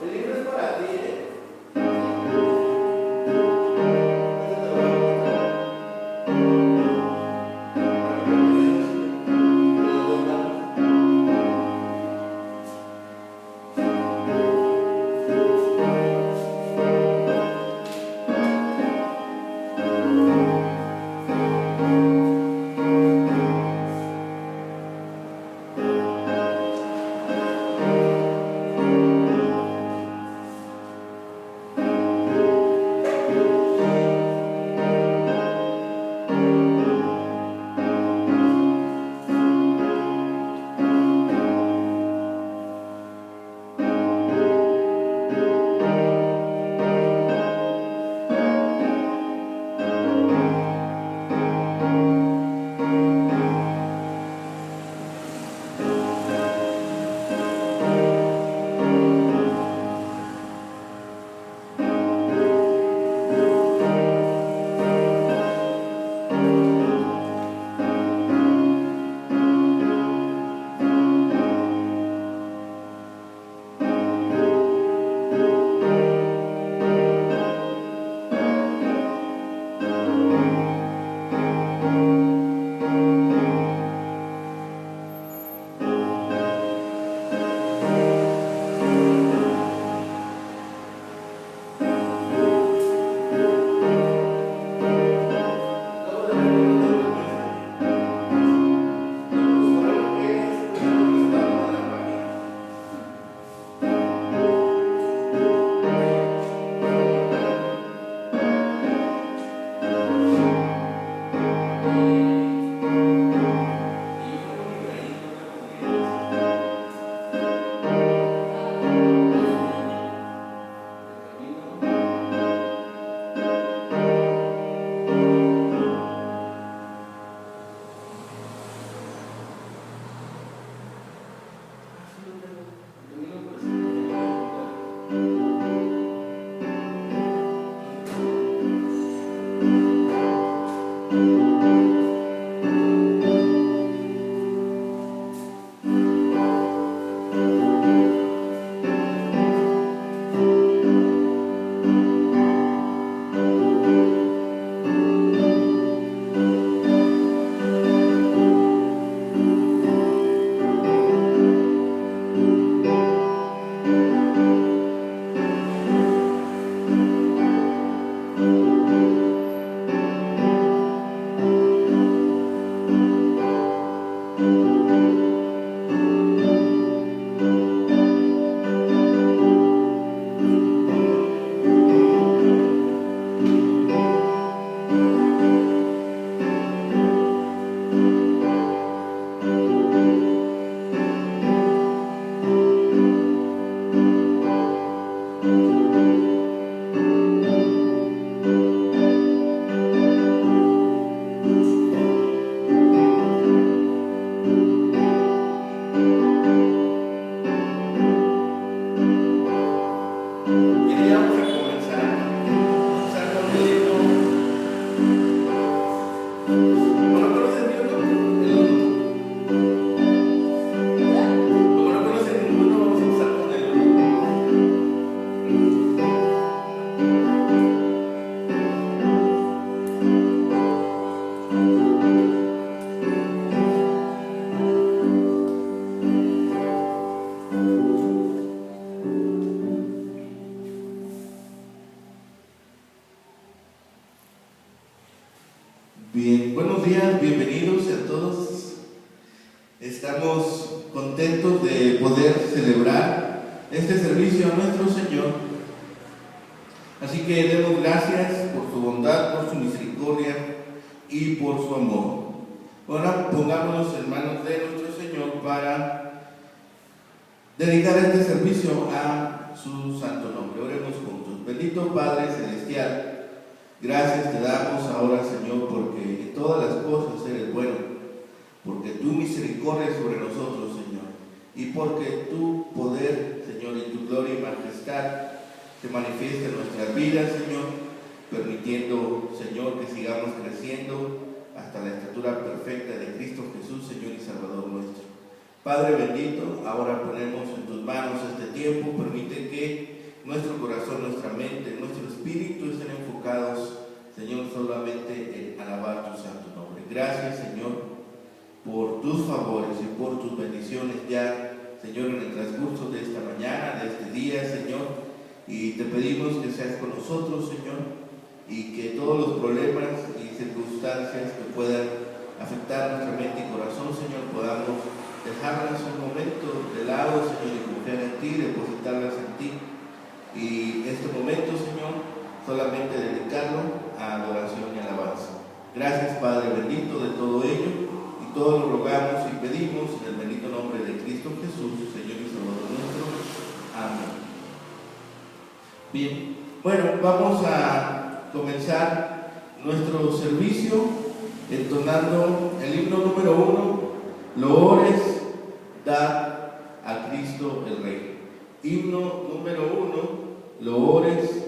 El libro es para ti, ¿eh? Bien, buenos días, bienvenidos a todos. Estamos contentos de poder celebrar este servicio a nuestro Señor. Así que demos gracias por su bondad, por su misericordia y por su amor. Ahora pongámonos en manos de nuestro Señor para dedicar este servicio a su santo nombre. Oremos juntos. Bendito Padre Celestial, gracias te damos ahora, Señor, porque en todas las cosas eres bueno, porque tu misericordia es sobre nosotros, Señor, y porque tu poder, Señor, y tu gloria y majestad se manifiesta en nuestras vidas, Señor, permitiendo, Señor, que sigamos creciendo hasta la estatura perfecta de Cristo Jesús, Señor y Salvador nuestro. Padre bendito, ahora ponemos en tus manos este tiempo, permite que que nuestro corazón, nuestra mente, nuestro espíritu estén enfocados, Señor, solamente en alabar tu santo nombre. Gracias, Señor, por tus favores y por tus bendiciones ya, Señor, en el transcurso de esta mañana, de este día, Señor. Y te pedimos que seas con nosotros, Señor, y que todos los problemas y circunstancias que puedan afectar nuestra mente y corazón, Señor, podamos dejarlas un momento de lado, Señor, y confiar en ti, depositarlas en ti. Y este momento, Señor, solamente dedicarlo a adoración y alabanza. Gracias, Padre bendito, de todo ello, y todo lo rogamos y pedimos en el bendito nombre de Cristo Jesús, Señor y Salvador nuestro. Amén. Bien, bueno, vamos a comenzar nuestro servicio entonando el himno número 1, Loores da a Cristo el Rey. Himno número 1, Loores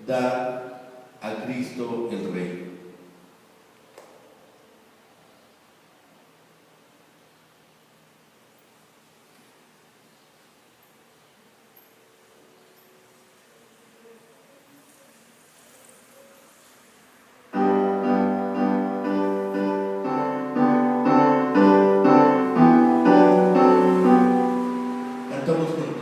da a Cristo el Rey. Cantamos juntos.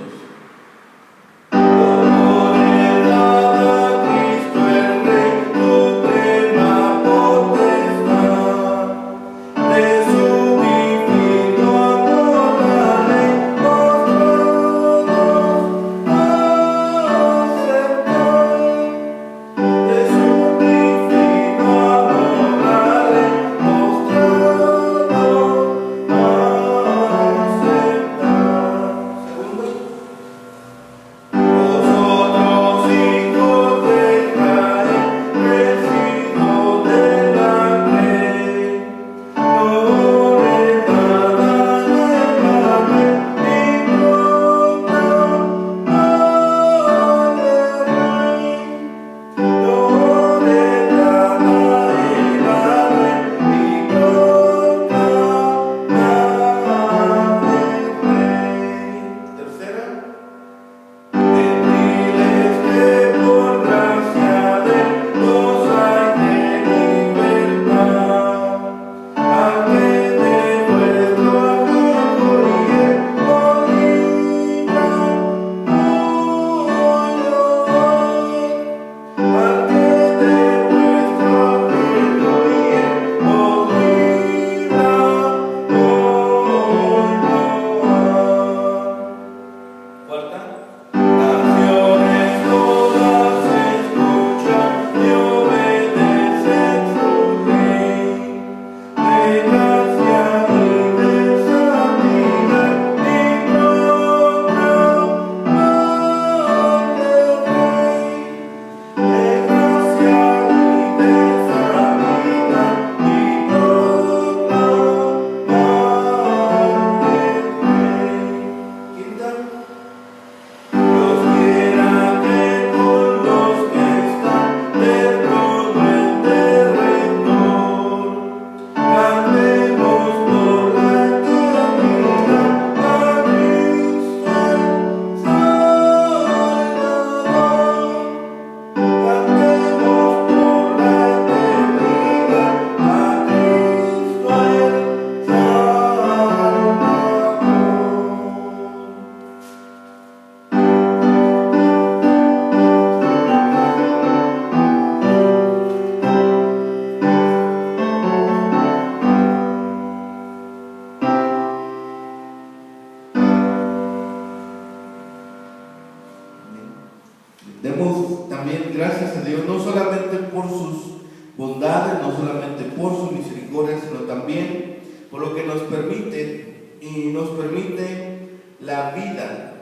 Demos también gracias a Dios, no solamente por sus bondades, no solamente por su misericordia, sino también por lo que nos permite, y nos permite la vida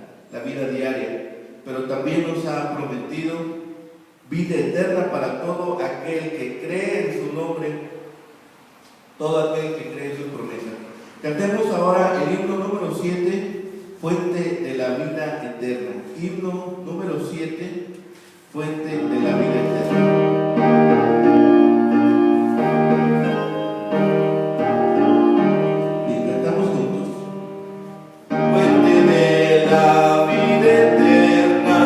diaria, pero también nos ha prometido vida eterna para todo aquel que cree en su nombre, todo aquel que cree en sus promesas. Cantemos ahora el himno número 7, Fuente de la vida eterna. Himno número 7, Fuente de la vida eterna. Fuente de la vida eterna,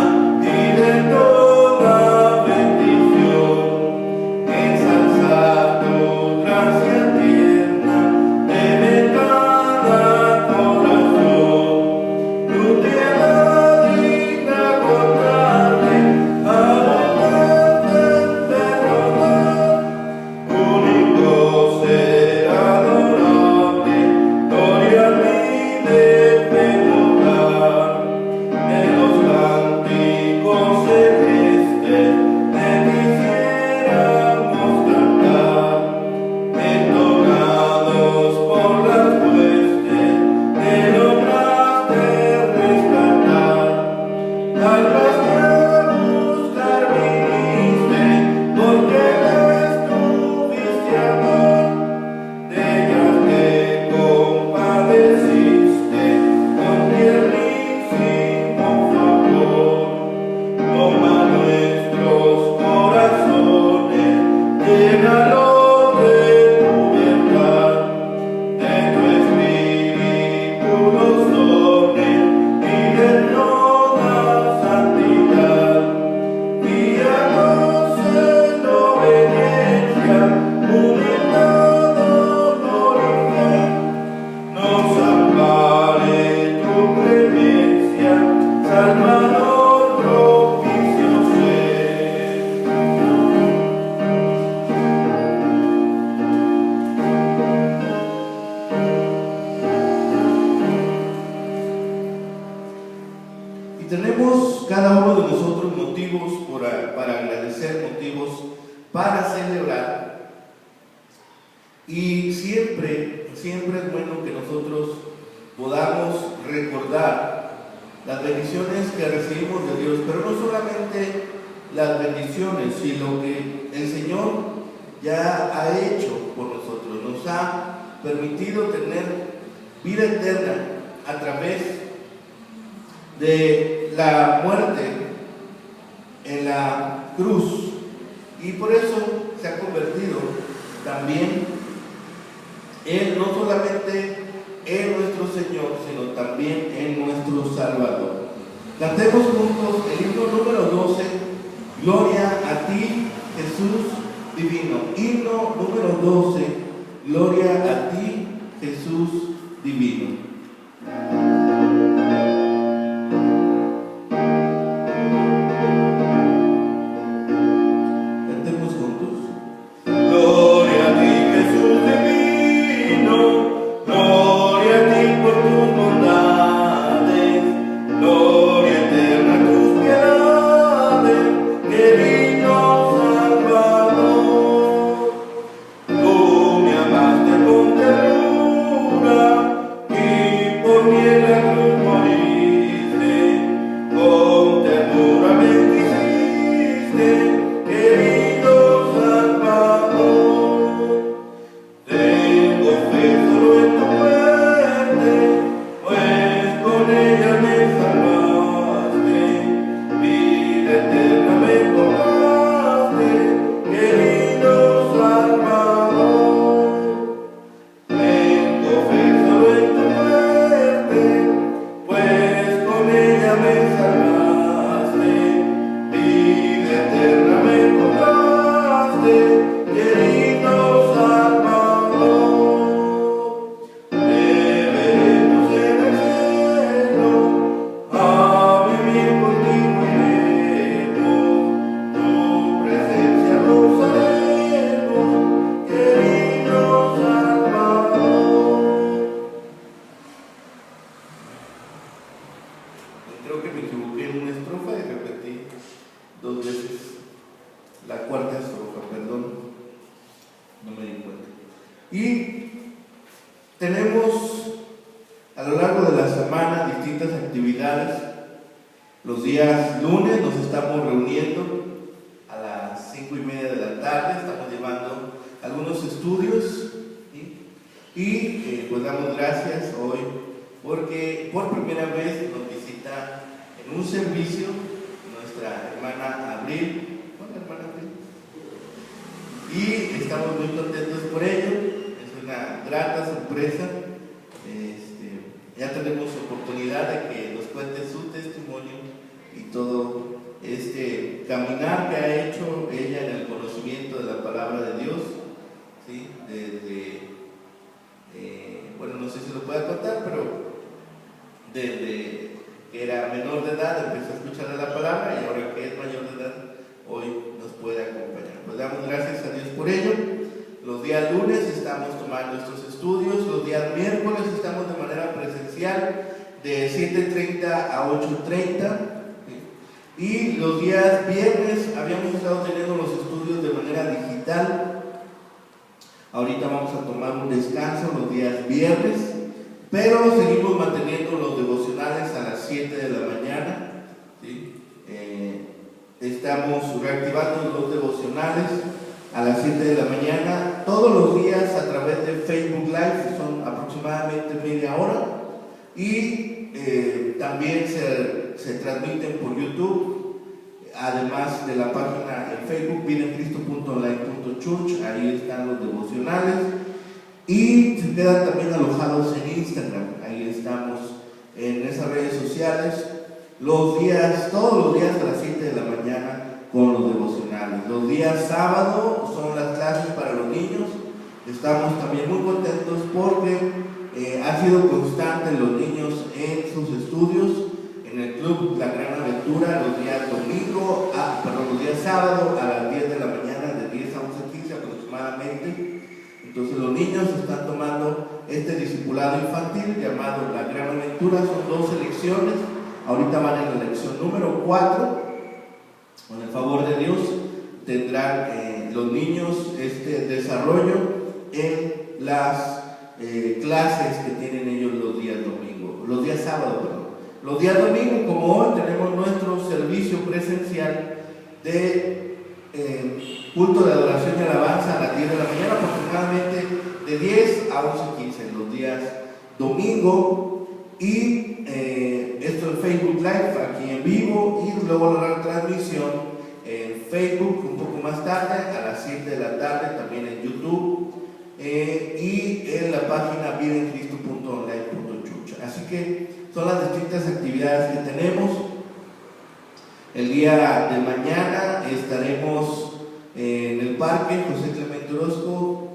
Y tenemos cada uno de nosotros motivos para agradecer, motivos para celebrar. Y siempre es bueno que nosotros podamos recordar las bendiciones que recibimos de Dios, pero no solamente las bendiciones, sino que el Señor ya ha hecho por nosotros, nos ha permitido tener vida eterna a través de la muerte en la cruz, y por eso se ha convertido también en no solamente en nuestro Señor, sino también en nuestro Salvador. Cantemos juntos el himno número 12, Gloria a ti, Jesús divino. Himno número 12, Gloria a ti, Jesús divino. De 7:30 a 8:30, y los días viernes habíamos estado teniendo los estudios de manera digital. Ahorita vamos a tomar un descanso los días viernes, pero seguimos manteniendo los devocionales a las 7 de la mañana, ¿sí? Estamos reactivando los devocionales a las 7 de la mañana todos los días a través de Facebook Live, son aproximadamente media hora, y también se transmiten por YouTube, además de la página en Facebook vidaencristo.online.church. Ahí están los devocionales y se quedan también alojados en Instagram. Ahí estamos en esas redes sociales todos los días a las 7 de la mañana con los devocionales. Los días sábado son las clases para los niños. Estamos también muy contentos porque ha sido constante los niños en sus estudios en el club La Gran Aventura los días los días sábado a las 10 de la mañana, de 10 a 11:15 aproximadamente. Entonces los niños están tomando este discipulado infantil llamado La Gran Aventura. Son 12 lecciones Ahorita van en la lección número 4. Con el favor de Dios tendrán los niños este desarrollo en las clases que tienen ellos los días domingo, los días sábados, perdón. Los días domingo, como hoy, tenemos nuestro servicio presencial de culto de adoración y alabanza a las 10 de la mañana, aproximadamente de 10 a 11:15 los días domingo, y esto en Facebook Live, aquí en vivo, y luego la transmisión en Facebook un poco más tarde, a las 7 de la tarde, también en YouTube, y en la página vidaencristo.online.church. Así que son las distintas actividades que tenemos. El día de mañana estaremos en el parque José Clemente Orozco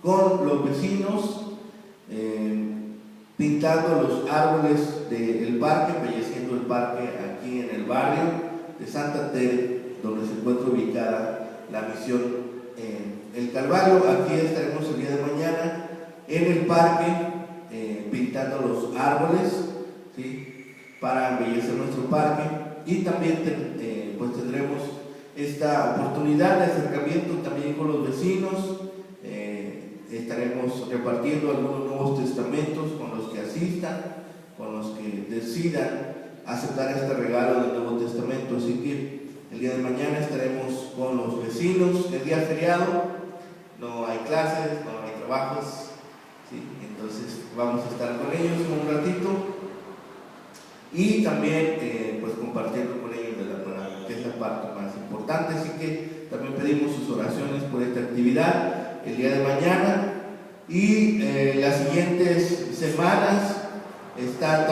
con los vecinos, pintando los árboles del parque, embelleciendo el parque aquí en el barrio de Santa Tere, donde se encuentra ubicada la misión El Calvario. Aquí estaremos el día de mañana en el parque pintando los árboles, ¿sí?, para embellecer nuestro parque, y también pues tendremos esta oportunidad de acercamiento también con los vecinos. Estaremos repartiendo algunos nuevos testamentos con los que asistan, con los que decidan aceptar este regalo del Nuevo Testamento. Así que el día de mañana estaremos con los vecinos. El día feriado no hay clases, no hay trabajos, ¿sí? Entonces vamos a estar con ellos un ratito y también pues compartiendo con ellos de la palabra, que es la parte más importante. Así que también pedimos sus oraciones por esta actividad el día de mañana, y las siguientes semanas están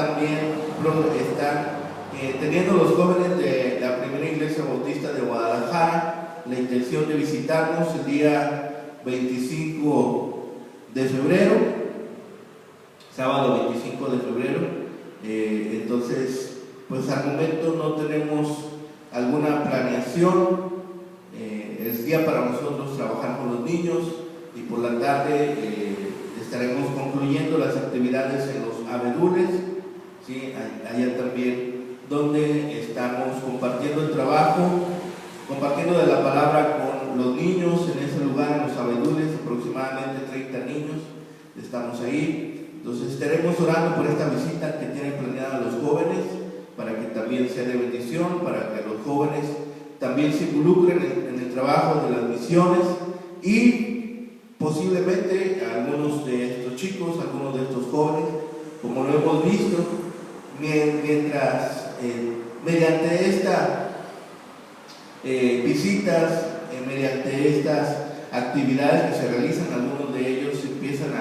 teniendo los jóvenes de la primera iglesia bautista de Guadalajara la intención de visitarnos el día 25 de febrero, sábado 25 de febrero. Entonces, pues al momento no tenemos alguna planeación. Es día para nosotros trabajar con los niños, y por la tarde estaremos concluyendo las actividades en los abedules, ¿sí?, allá también donde estamos compartiendo el trabajo, compartiendo de la palabra con los niños en ese lugar, en los abedules, aproximadamente 30 niños estamos ahí. Entonces estaremos orando por esta visita que tienen planeada los jóvenes, para que también sea de bendición, para que los jóvenes también se involucren en el trabajo de las misiones, y posiblemente algunos de estos chicos, algunos de estos jóvenes, como lo hemos visto, mientras mediante estas visitas, mediante estas actividades que se realizan, algunos de ellos empiezan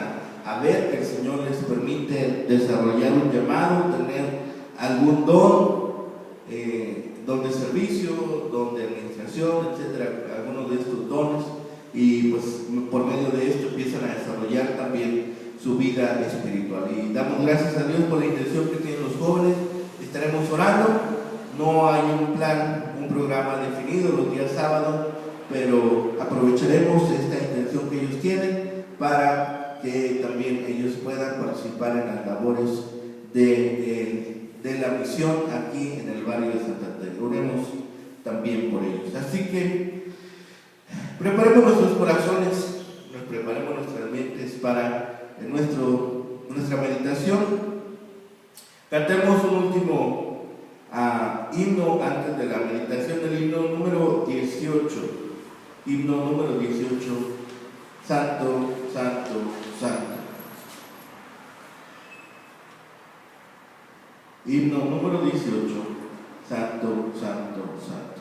a ver que el Señor les permite desarrollar un llamado, tener algún don de servicio, don de administración, etcétera, algunos de estos dones, y pues por medio de esto empiezan a desarrollar también su vida espiritual. Y damos gracias a Dios por la intención que tienen los jóvenes. Estaremos orando. No hay un plan, un programa definido los días sábados, pero aprovecharemos esta intención que ellos tienen para que también ellos puedan participar en las labores de la misión aquí en el barrio de Santa Tere. Oremos también por ellos. Así que preparemos nuestros corazones, preparemos nuestras mentes para nuestra meditación. Cantemos un último himno antes de la meditación, el himno número 18. Himno número 18, Santo, Santo, Santo. Himno número 18, Santo, Santo, Santo.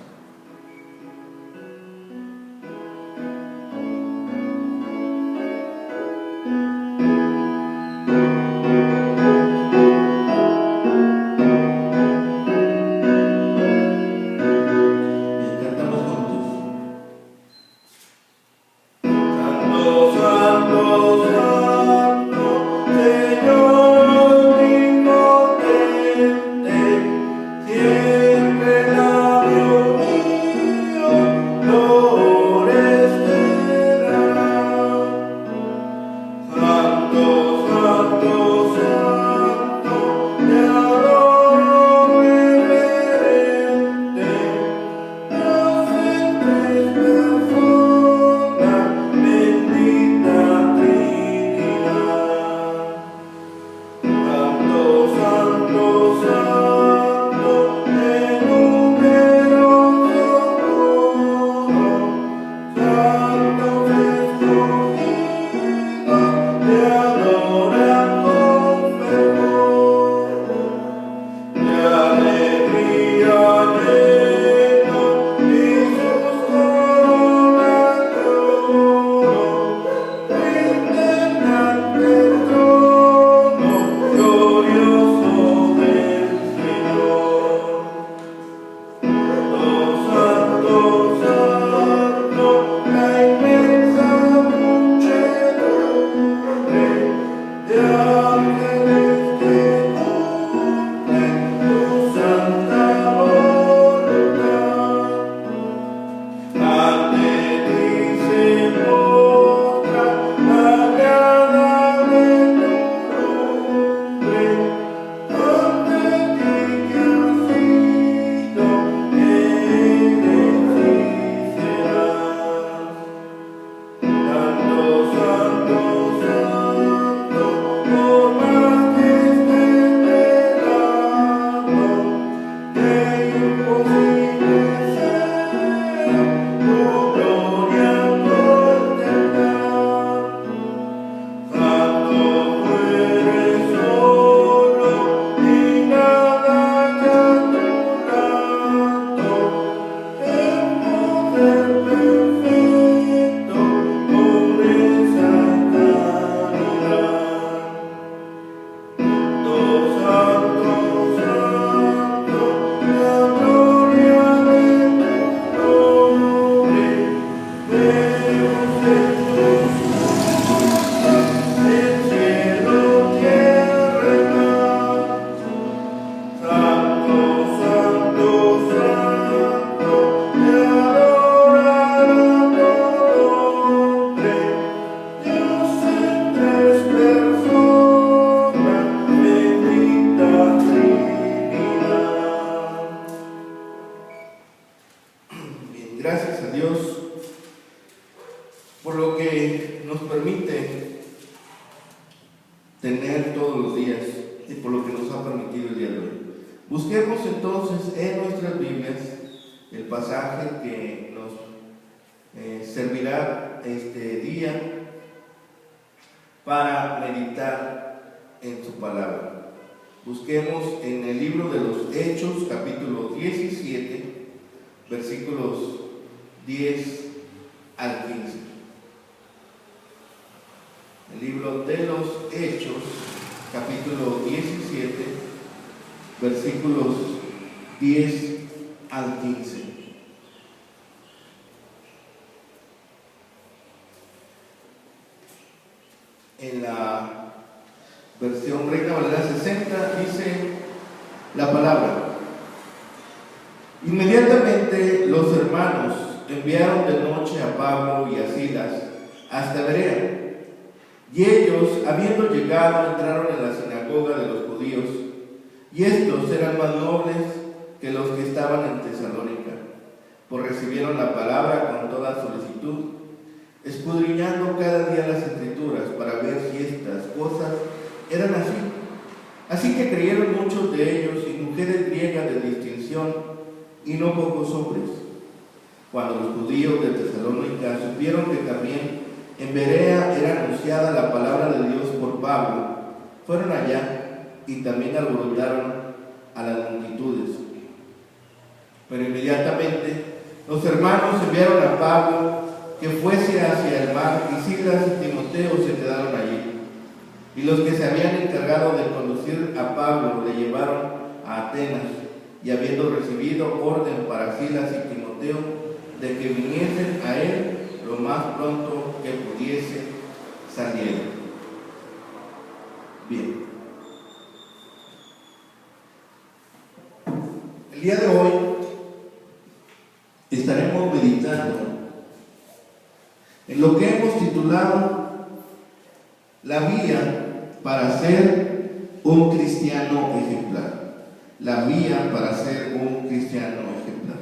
Siempre la vio. gracias a Dios por lo que nos permite tener todos los días y por lo que nos ha permitido el día de hoy. Busquemos entonces en nuestras Biblias el pasaje que nos servirá este día para meditar en su palabra. Busquemos en el libro de los Hechos, capítulo 17, versículos 10 al 15. El libro de los Hechos, capítulo 17, versículos 10 al 15. En la versión Reina Valera 60 dice la palabra: inmediatamente los hermanos enviaron de noche a Pablo y a Silas hasta Berea, y ellos, habiendo llegado, entraron en la sinagoga de los judíos, y estos eran más nobles que los que estaban en Tesalónica, pues recibieron la palabra con toda solicitud, escudriñando cada día las Escrituras para ver si estas cosas eran así. Así que creyeron muchos de ellos, y mujeres griegas de distinción, y no pocos hombres. Cuando los judíos de Tesalónica supieron que también en Berea era anunciada la palabra de Dios por Pablo, fueron allá y también alborotaron a las multitudes. Pero inmediatamente los hermanos enviaron a Pablo que fuese hacia el mar, y Silas y Timoteo se quedaron allí. Y los que se habían encargado de conducir a Pablo le llevaron a Atenas, y habiendo recibido orden para Silas y Timoteo de que viniesen a él lo más pronto que pudiese, salieron. Bien. El día de hoy estaremos meditando en lo que hemos titulado la vía para ser un cristiano ejemplar. La vía para ser un cristiano ejemplar.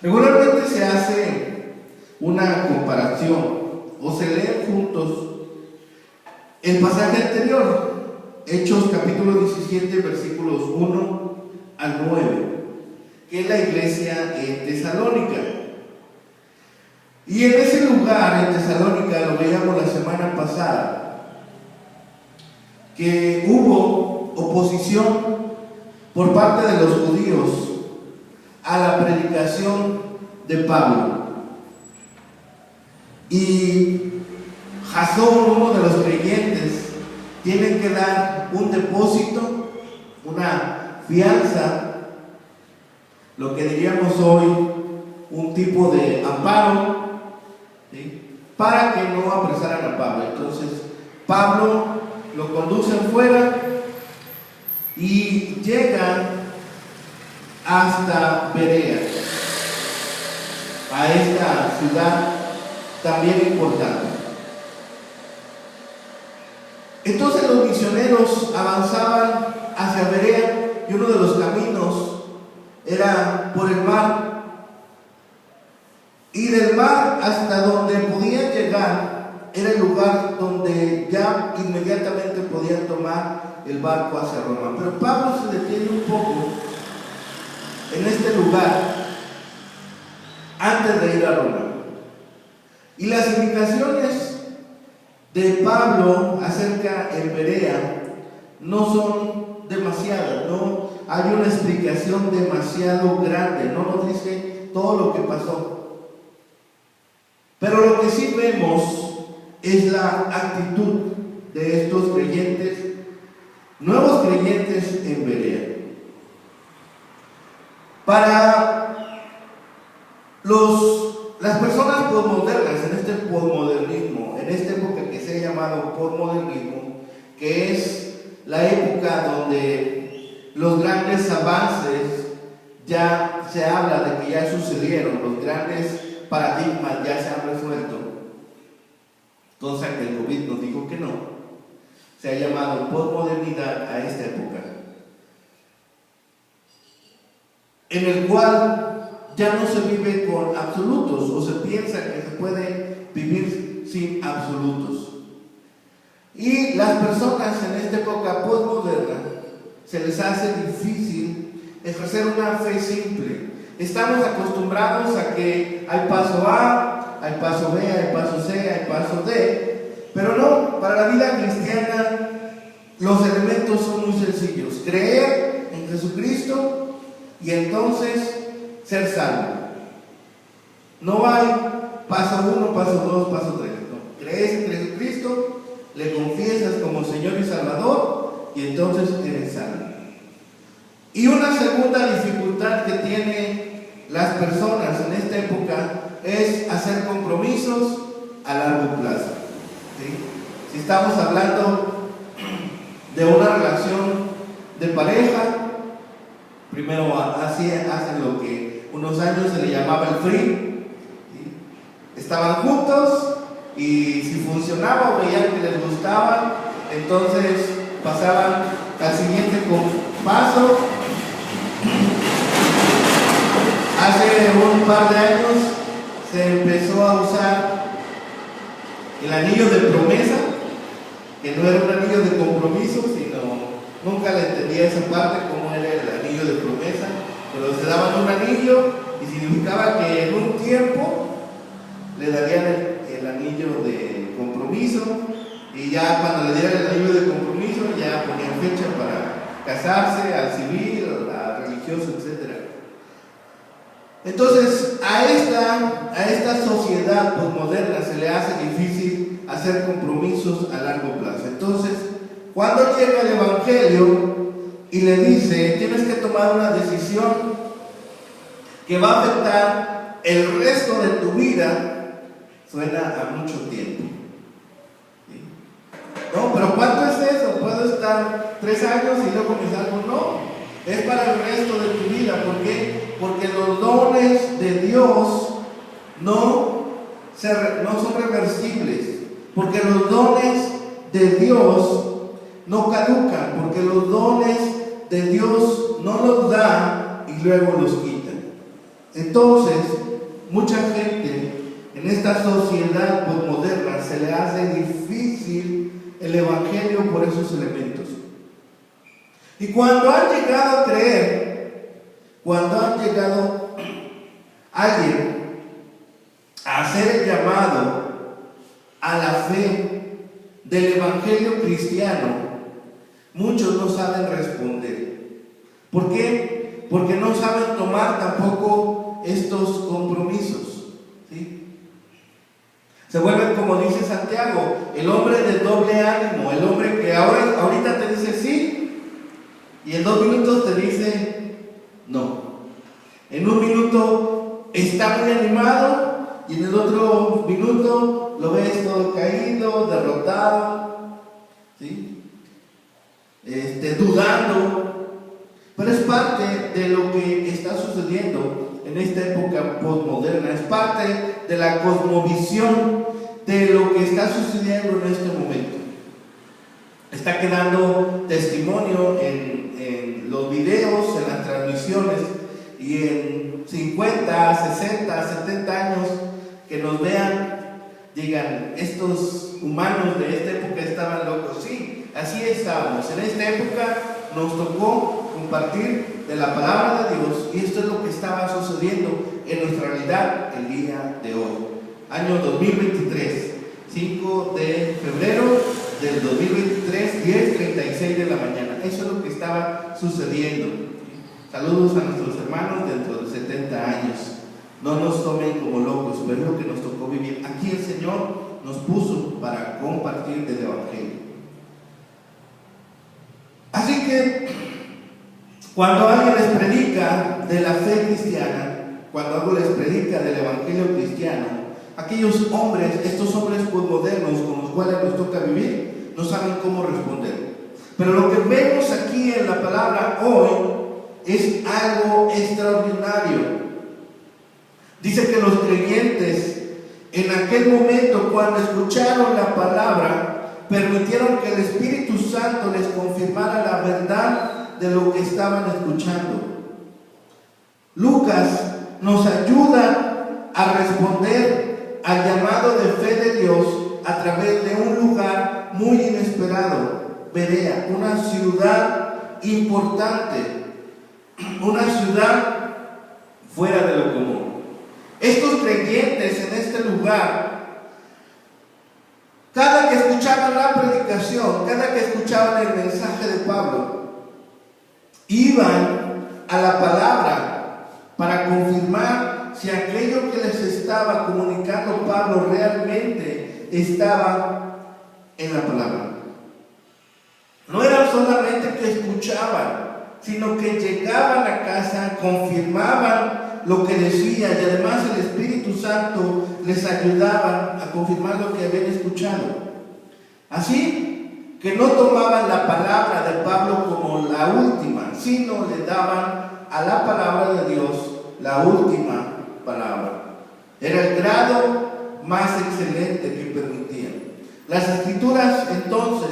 Regularmente se hace una comparación o se leen juntos el pasaje anterior, Hechos capítulo 17, versículos 1 al 9, que es la iglesia en Tesalónica. Y en ese lugar, en Tesalónica, lo veíamos la semana pasada, que hubo oposición por parte de los judíos a la predicación de Pablo. Y Jasón, uno de los creyentes, tiene que dar un depósito, una fianza, lo que diríamos hoy un tipo de amparo, ¿sí?, para que no apresaran a Pablo. Entonces Pablo lo conducen fuera y llegan hasta Berea, a esta ciudad también importante. Entonces los misioneros avanzaban hacia Berea, y uno de los caminos era por el mar, y del mar hasta donde podían llegar era el lugar donde ya inmediatamente podían tomar el barco hacia Roma. Pero Pablo se detiene un poco en este lugar antes de ir a Roma. Y las indicaciones de Pablo acerca de Berea no son demasiadas, no hay una explicación demasiado grande, no nos dice todo lo que pasó. Pero lo que sí vemos es la actitud de estos creyentes, nuevos creyentes en Berea. Para las personas posmodernas, en este posmodernismo, en esta época que se ha llamado posmodernismo, que es la época donde los grandes avances ya se habla de que ya sucedieron, los grandes paradigmas ya se han resuelto, cosa que el COVID nos dijo que no. Se ha llamado posmodernidad a esta época, en el cual ya no se vive con absolutos, o se piensa que se puede vivir sin absolutos. Y las personas en esta época postmoderna se les hace difícil ejercer una fe simple. Estamos acostumbrados a que hay paso A, hay paso B, hay paso C, hay paso D, pero no, para la vida cristiana los elementos son muy sencillos: creer en Jesucristo y entonces ser salvo. No hay paso 1, paso 2, paso 3. No. Crees en Jesucristo, le confiesas como Señor y Salvador y entonces eres salvo. Y una segunda dificultad que tienen las personas en esta época es hacer compromisos a largo plazo. ¿Sí? Si estamos hablando de una relación de pareja, primero hacen lo que unos años se le llamaba el free. ¿Sí? Estaban juntos y si funcionaba o veían que les gustaba, entonces pasaban al siguiente paso. Hace un par de años se empezó a usar el anillo de promesa, que no era un anillo de compromiso, sino nunca le entendía esa parte, cómo era el anillo de promesa, pero se daban un anillo y significaba que en un tiempo le darían el anillo de compromiso, y ya cuando le dieran el anillo de compromiso ya ponían fecha para casarse, al civil, al religioso, etc. Entonces a esta sociedad postmoderna se le hace difícil hacer compromisos a largo plazo. Entonces, cuando llega el Evangelio y le dice: tienes que tomar una decisión que va a afectar el resto de tu vida, suena a mucho tiempo. ¿Sí? No, pero ¿cuánto es eso? ¿Puedo estar 3 años y luego me salgo? No. Es para el resto de tu vida. ¿Por qué? Porque los dones de Dios no son reversibles. Porque los dones de Dios no caducan. Porque los dones de Dios no los da y luego los quitan. Entonces, mucha gente en esta sociedad postmoderna se le hace difícil el Evangelio por esos elementos. Y cuando han llegado a creer, cuando han llegado alguien a hacer el llamado a la fe del Evangelio cristiano, muchos no saben responder. ¿Por qué? Porque no saben tomar tampoco estos compromisos. ¿Sí? Se vuelven, como dice Santiago, el hombre de doble ánimo, el hombre que ahorita te dice sí, y en 2 minutos te dice no. En 1 minuto está muy animado y en el otro minuto lo ves todo caído, derrotado, ¿sí? Dudando. Pero es parte de lo que está sucediendo en esta época postmoderna, es parte de la cosmovisión de lo que está sucediendo en este momento. Está quedando testimonio en los videos, en las transmisiones, y en 50, 60, 70 años que nos vean, digan: estos humanos de esta época estaban locos. Sí, así estábamos. En esta época nos tocó compartir de la palabra de Dios, y esto es lo que estaba sucediendo en nuestra realidad el día de hoy. Año 2023, 5 de febrero del 2023, 10:36 de la mañana. Eso es lo que estaba sucediendo. Saludos a nuestros hermanos dentro de 70 años. No nos tomen como locos, pero es lo que nos tocó vivir. Aquí el Señor nos puso para compartir del Evangelio. Así que cuando alguien les predica de la fe cristiana, cuando alguien les predica del Evangelio cristiano, aquellos hombres, estos hombres postmodernos con los cuales nos toca vivir, no saben cómo responder. Pero lo que vemos aquí en la palabra hoy es algo extraordinario. Dice que los creyentes en aquel momento, cuando escucharon la palabra, permitieron que el Espíritu Santo les confirmara la verdad de lo que estaban escuchando. Lucas nos ayuda a responder al llamado de fe de Dios a través de un lugar muy inesperado, Berea, una ciudad importante, una ciudad fuera de lo común. Estos creyentes en este lugar, cada que escuchaban la predicación, cada que escuchaban el mensaje de Pablo, iban a la palabra para confirmar si aquello que les estaba comunicando Pablo realmente estaba en la palabra. No era solamente que escuchaban, sino que llegaban a casa, confirmaban lo que decía, y además el Espíritu Santo les ayudaba a confirmar lo que habían escuchado. Así que no tomaban la palabra de Pablo como la última, sino le daban a la palabra de Dios la última palabra. Era el grado más excelente que permitían. Las escrituras entonces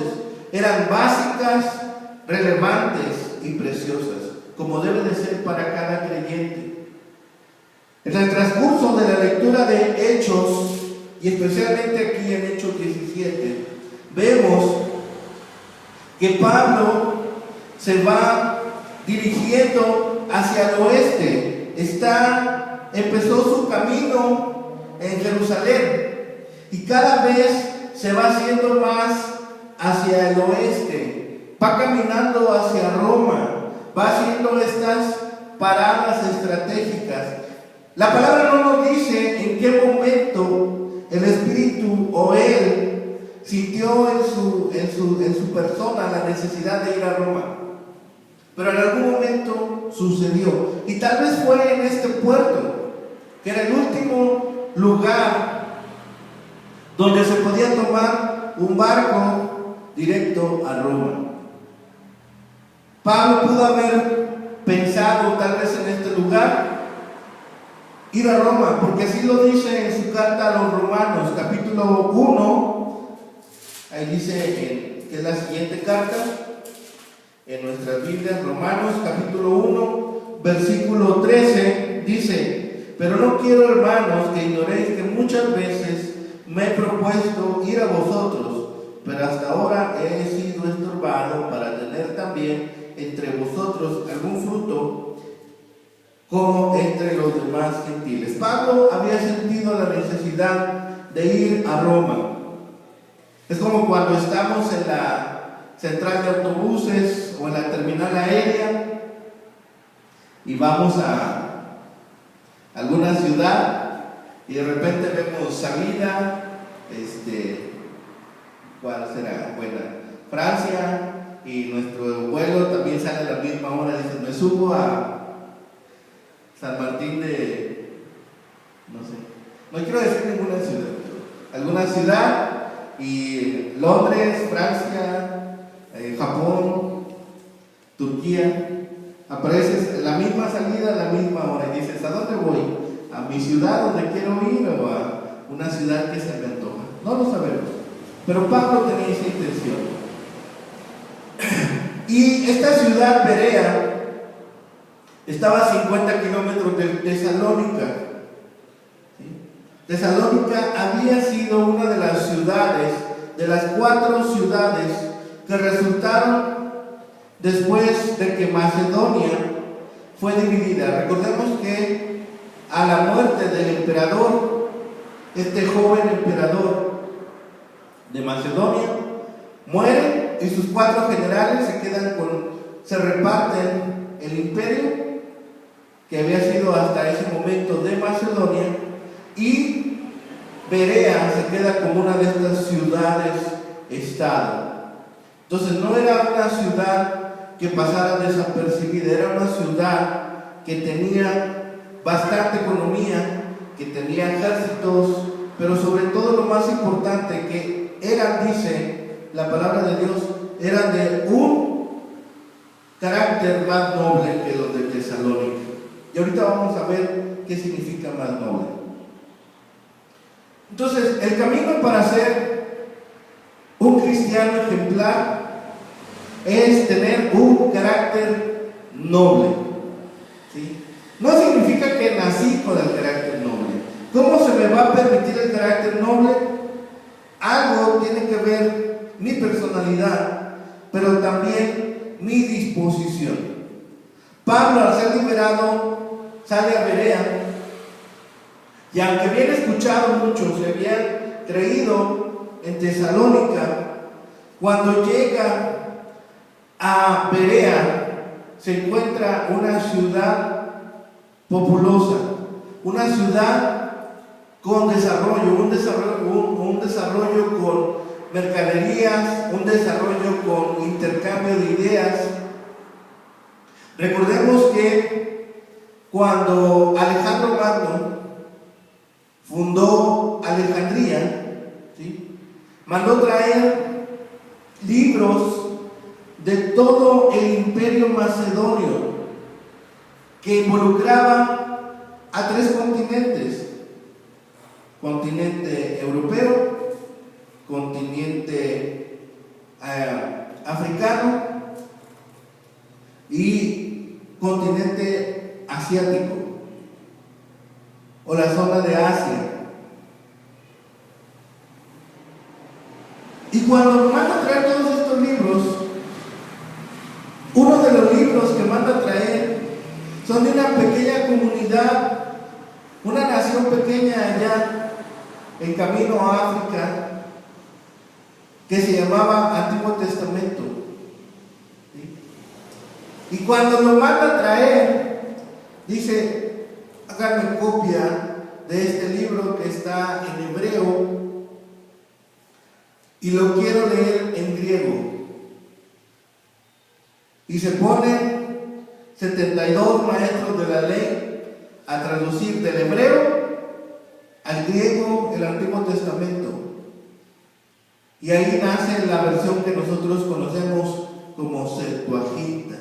eran básicas, relevantes y preciosas, como debe de ser para cada creyente. En el transcurso de la lectura de Hechos, y especialmente aquí en Hechos 17, vemos que Pablo se va dirigiendo hacia el oeste. Empezó su camino en Jerusalén y cada vez se va haciendo más hacia el oeste. Va caminando hacia Roma, va haciendo estas paradas estratégicas. La palabra no nos dice en qué momento el Espíritu o él sintió en su persona la necesidad de ir a Roma, pero en algún momento sucedió, y tal vez fue en este puerto, que era el último lugar donde se podía tomar un barco directo a Roma. Pablo pudo haber pensado tal vez en este lugar ir a Roma, porque así lo dice en su carta a los Romanos, capítulo 1, ahí dice que es la siguiente carta en nuestras Biblias, Romanos capítulo 1, versículo 13, dice: pero no quiero, hermanos, que ignoréis que muchas veces me he propuesto ir a vosotros, pero hasta ahora he sido estorbado para tener también entre vosotros algún fruto como entre los demás gentiles. Pablo había sentido la necesidad de ir a Roma. Es como cuando estamos en la central de autobuses o en la terminal aérea y vamos a alguna ciudad y de repente vemos salida, ¿cuál será? Buena, Francia, y nuestro vuelo también sale a la misma hora. Dice: me subo a San Martín de, no sé, no quiero decir ninguna ciudad, alguna ciudad, y Londres, Francia, Japón, Turquía, apareces en la misma salida a la misma hora y dices: ¿a dónde voy? ¿A mi ciudad donde quiero ir o a una ciudad que se me antoja? No lo sabemos, pero Pablo tenía esa intención. Y esta ciudad, Berea, estaba a 50 kilómetros de Tesalónica. Tesalónica había sido una de las ciudades, de las 4 ciudades que resultaron después de que Macedonia fue dividida. Recordemos que a la muerte del emperador, este joven emperador de Macedonia muere y sus 4 generales se reparten el imperio que había sido hasta ese momento de Macedonia, y Berea se queda como una de estas ciudades-estado. Entonces no era una ciudad que pasara desapercibida, era una ciudad que tenía bastante economía, que tenía ejércitos, pero sobre todo lo más importante, que eran, dice la palabra de Dios, eran de un carácter más noble que los de Tesalónica. Y ahorita vamos a ver qué significa más noble. Entonces, el camino para ser un cristiano ejemplar es tener un carácter noble, ¿sí? No significa significa que nací con el carácter noble. ¿Cómo se me va a permitir el carácter noble? Algo tiene que ver mi personalidad, pero también mi disposición. Pablo, al ser liberado, sale a Berea, y aunque habían escuchado mucho, se habían creído en Tesalónica, cuando llega a Berea se encuentra una ciudad populosa, una ciudad con desarrollo, un desarrollo con mercaderías, un desarrollo con intercambio de ideas. Recordemos que cuando Alejandro Magno fundó Alejandría, ¿sí?, mandó traer libros de todo el imperio macedonio que involucraba a 3 continentes: continente europeo, continente africano y continente asiático, o la zona de Asia. Y cuando manda a traer todos estos libros, uno de los libros que manda a traer son de una pequeña comunidad, una nación pequeña allá en camino a África, que se llamaba Antiguo Testamento. ¿Sí? Y cuando lo manda a traer, dice: háganme copia de este libro que está en hebreo y lo quiero leer en griego. Y se ponen 72 maestros de la ley a traducir del hebreo al griego el Antiguo Testamento. Y ahí nace la versión que nosotros conocemos como Septuaginta.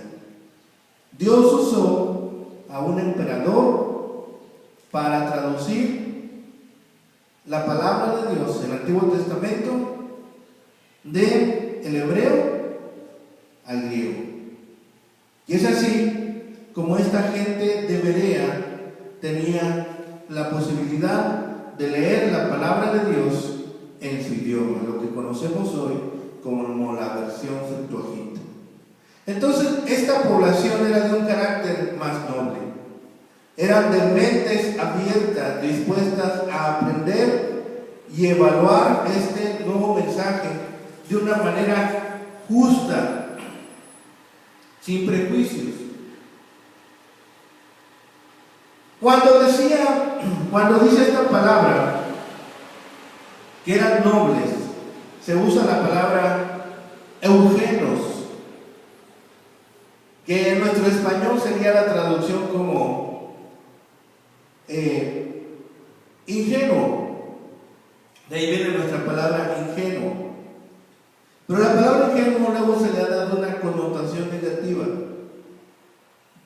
Dios usó a un emperador para traducir la palabra de Dios, el Antiguo Testamento, del hebreo al griego. Y es así como esta gente de Berea tenía la posibilidad de leer la palabra de Dios en su idioma, lo que conocemos hoy como la versión Septuaginta. Entonces, esta población era de un carácter más noble. Eran de mentes abiertas, dispuestas a aprender y evaluar este nuevo mensaje de una manera justa, sin prejuicios. Cuando dice esta palabra que eran nobles, se usa la palabra eugenos, que en nuestro español sería la traducción como ingenuo. De ahí viene nuestra palabra ingenuo. Pero la palabra ingenuo luego se le ha dado una connotación negativa.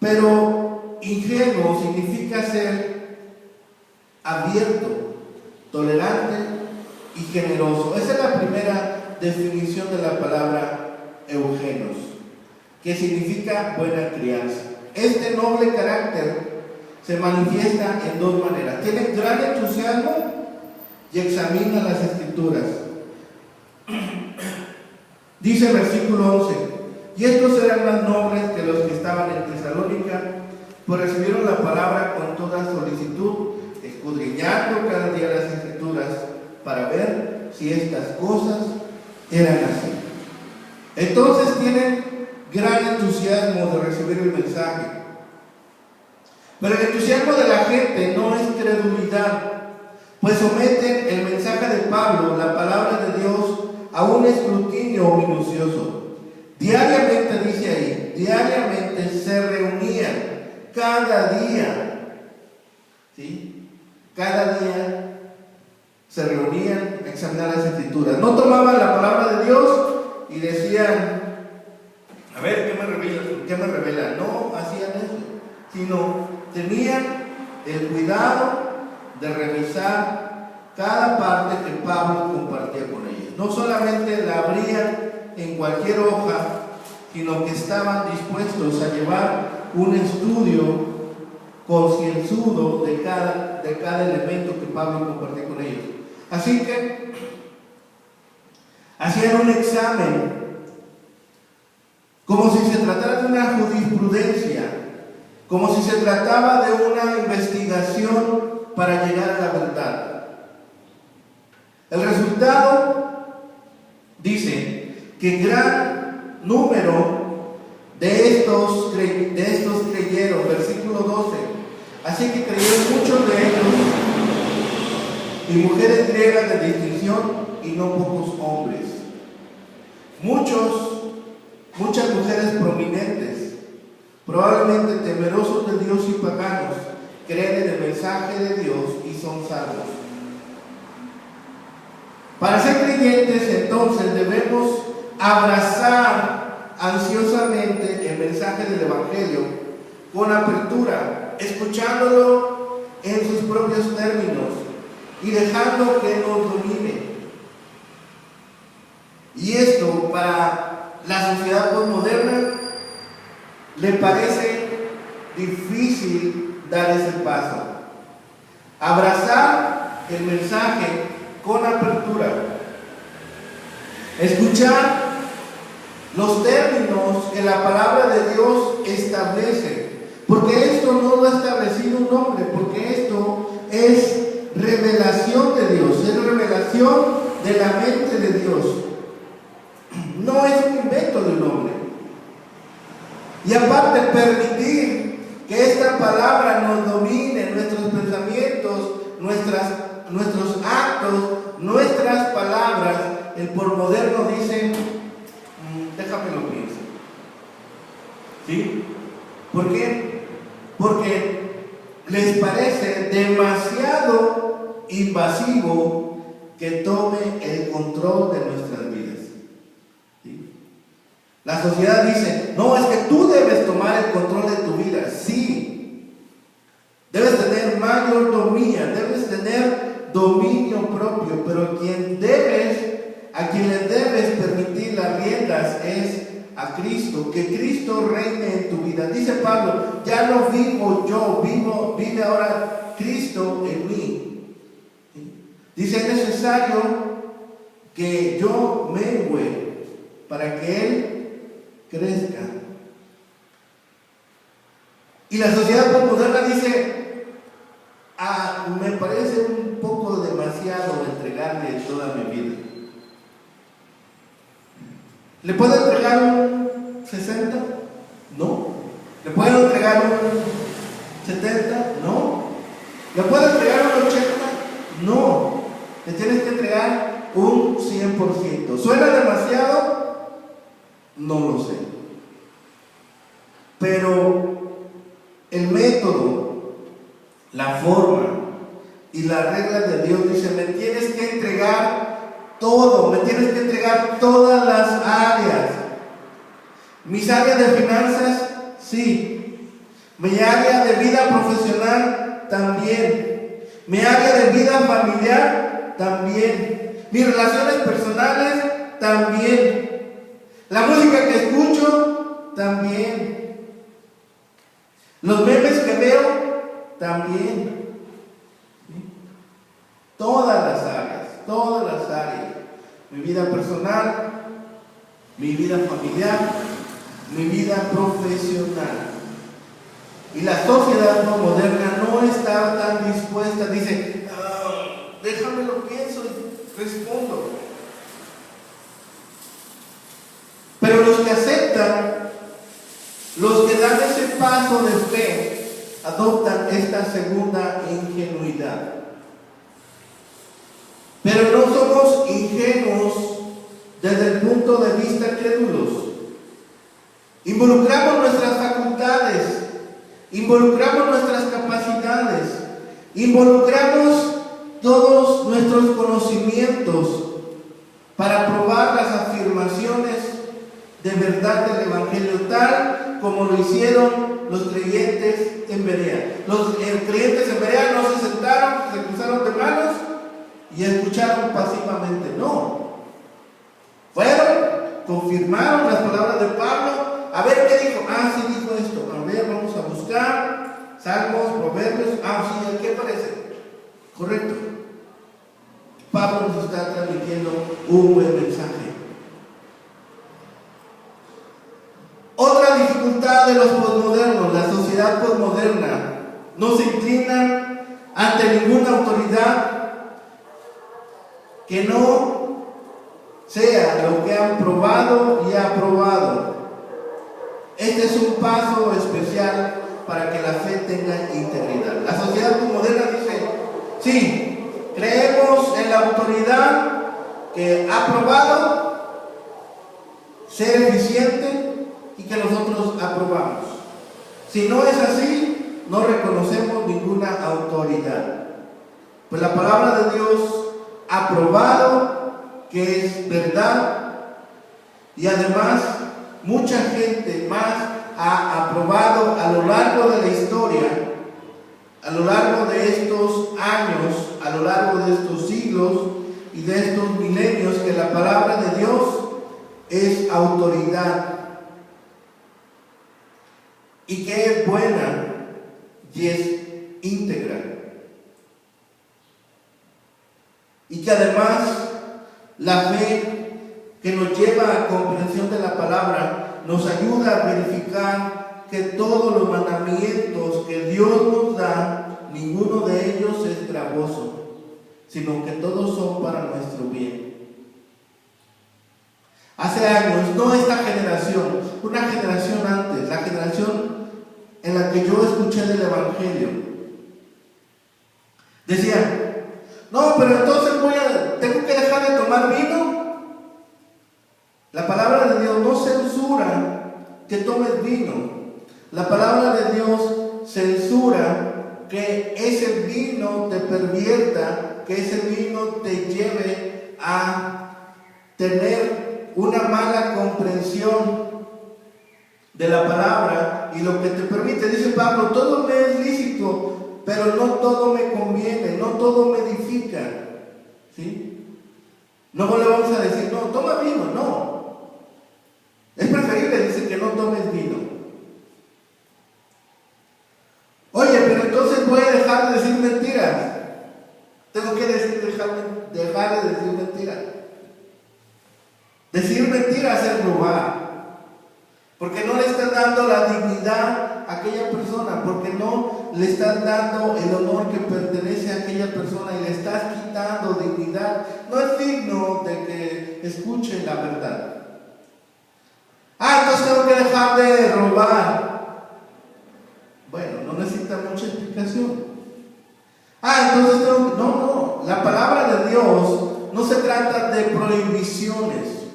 Pero ingenuo significa ser abierto, tolerante y generoso. Esa es la primera definición de la palabra eugenos, que significa buena crianza. Este noble carácter se manifiesta en 2 maneras. Tiene gran entusiasmo y examina las escrituras. Dice el versículo 11: y estos eran más nobles que los que estaban en Tesalónica, pues recibieron la palabra con toda solicitud, escudriñando cada día las escrituras para ver si estas cosas eran así. Entonces tienen gran entusiasmo de recibir el mensaje. Pero el entusiasmo de la gente no es credulidad, pues someten el mensaje de Pablo, la palabra de Dios, a un escrutinio minucioso. Diariamente, dice ahí, diariamente se reunían, cada día, ¿sí?, cada día se reunían a examinar las escrituras. No tomaban la palabra de Dios y decían: a ver, ¿qué me revela? No hacían eso, sino tenían el cuidado de revisar cada parte que Pablo compartía con ellos. No solamente la abrían en cualquier hoja, sino que estaban dispuestos a llevar un estudio concienzudo de cada elemento que Pablo compartió con ellos. Así que hacían un examen, como si se tratara de una jurisprudencia, como si se trataba de una investigación para llegar a la verdad. El resultado dice que gran número de estos creyeron, versículo 12. Así que creyeron muchos de ellos, y mujeres griegas de distinción, y no pocos hombres. Muchas mujeres prominentes, probablemente temerosos de Dios y paganos, creen en el mensaje de Dios y son salvos. Para ser creyentes, entonces, debemos abrazar ansiosamente el mensaje del Evangelio con apertura, escuchándolo en sus propios términos y dejando que nos domine. Y esto, para la sociedad postmoderna, le parece difícil dar ese paso. Abrazar el mensaje con apertura, escuchar los términos que la palabra de Dios establece, porque esto no lo ha establecido un hombre, porque esto es revelación de Dios, es revelación de la mente de Dios, no es un invento de un hombre. Y aparte, permitir que esta palabra nos domine nuestros pensamientos, nuestros actos, nuestras palabras. El posmoderno dice, déjame lo pienso. ¿Sí? ¿Por qué? Porque les parece demasiado invasivo que tome el control de nuestras vidas. ¿Sí? La sociedad dice, no, es que tú debes tomar el control de tu vida. Sí, debes tener mayordomía, debes tener dominio propio, pero a quien le debes permitir las riendas es a Cristo, que Cristo reine en tu vida. Dice Pablo, ya no vivo yo, vive ahora Cristo en mí. Dice, es necesario que yo mengüe para que Él crezca. Y la sociedad postmoderna dice, me parece un poco demasiado entregarle toda mi vida. ¿Le puedo entregar un 60? No. ¿Le puedo entregar un 70? No. ¿Le puedo entregar un 80? No. Le tienes que entregar un 100%. ¿Suena demasiado? No lo sé. Pero el método, la forma y la regla de Dios dice, me tienes que entregar todo, me tienes que entregar todas las áreas. Mis áreas de finanzas, sí. Mi área de vida profesional, también. Mi área de vida familiar, también. Mis relaciones personales, también. La música que escucho, también. Los memes que veo, también. Todas las áreas. Mi vida personal, mi vida familiar, mi vida profesional. Y la sociedad moderna no está tan dispuesta, dice, déjame lo pienso y respondo. Pero los que aceptan, los que dan ese paso de fe, adoptan esta segunda ingenuidad. Pero no somos ingenuos desde el punto de vista crédulos. Involucramos nuestras facultades, involucramos nuestras capacidades, involucramos todos nuestros conocimientos para probar las afirmaciones de verdad del Evangelio, tal como lo hicieron los creyentes en Berea. Los creyentes en Berea no se sentaron, se cruzaron de manos y escucharon pasivamente, no. Fueron, confirmaron las palabras de Pablo. A ver qué dijo. Sí dijo esto. A ver, vamos a buscar Salmos, Proverbios. Sí, ¿qué parece? Correcto. Pablo nos está transmitiendo un buen mensaje. Otra dificultad de los posmodernos, la sociedad posmoderna, no se inclina ante ninguna autoridad que no sea lo que han probado y aprobado. Este es un paso especial para que la fe tenga integridad. La sociedad posmoderna dice, sí, creemos en la autoridad que ha probado ser eficiente y que nosotros aprobamos. Si no es así, no reconocemos ninguna autoridad. Pues la palabra de Dios ha probado que es verdad, y además mucha gente más ha aprobado a lo largo de la historia, a lo largo de estos años, a lo largo de estos siglos y de estos milenios, que la palabra de Dios es autoridad y que es buena y es íntegra, y que además la fe que nos lleva a comprensión de la palabra nos ayuda a verificar que todos los mandamientos que Dios nos da, ninguno de ellos es gravoso, sino que todos son para nuestro bien. Hace años, no esta generación, una generación antes, la generación en la que yo escuché del Evangelio, decían, no, pero entonces tengo que dejar de tomar vino. La palabra de Dios no censura que tomes vino. La palabra de Dios censura que ese vino te pervierta, que ese vino te lleve a tener una mala comprensión de la palabra y lo que te permite. Dice Pablo, todo me es lícito, pero no todo me conviene, no todo me edifica. ¿Sí? No le vamos a decir, no, toma vino, no. Es preferible, dice, que no tomes vino. Oye, pero entonces voy a dejar de decir mentiras. Tengo que dejar de decir mentiras. Decir mentiras es robar. Porque no le están dando la dignidad a aquella persona, porque no le están dando el honor que pertenece a aquella persona y le estás quitando dignidad. No es digno de que escuche la verdad. Entonces tengo que dejar de robar. Bueno, no necesita mucha explicación. Entonces tengo que... No, la palabra de Dios no se trata de prohibiciones.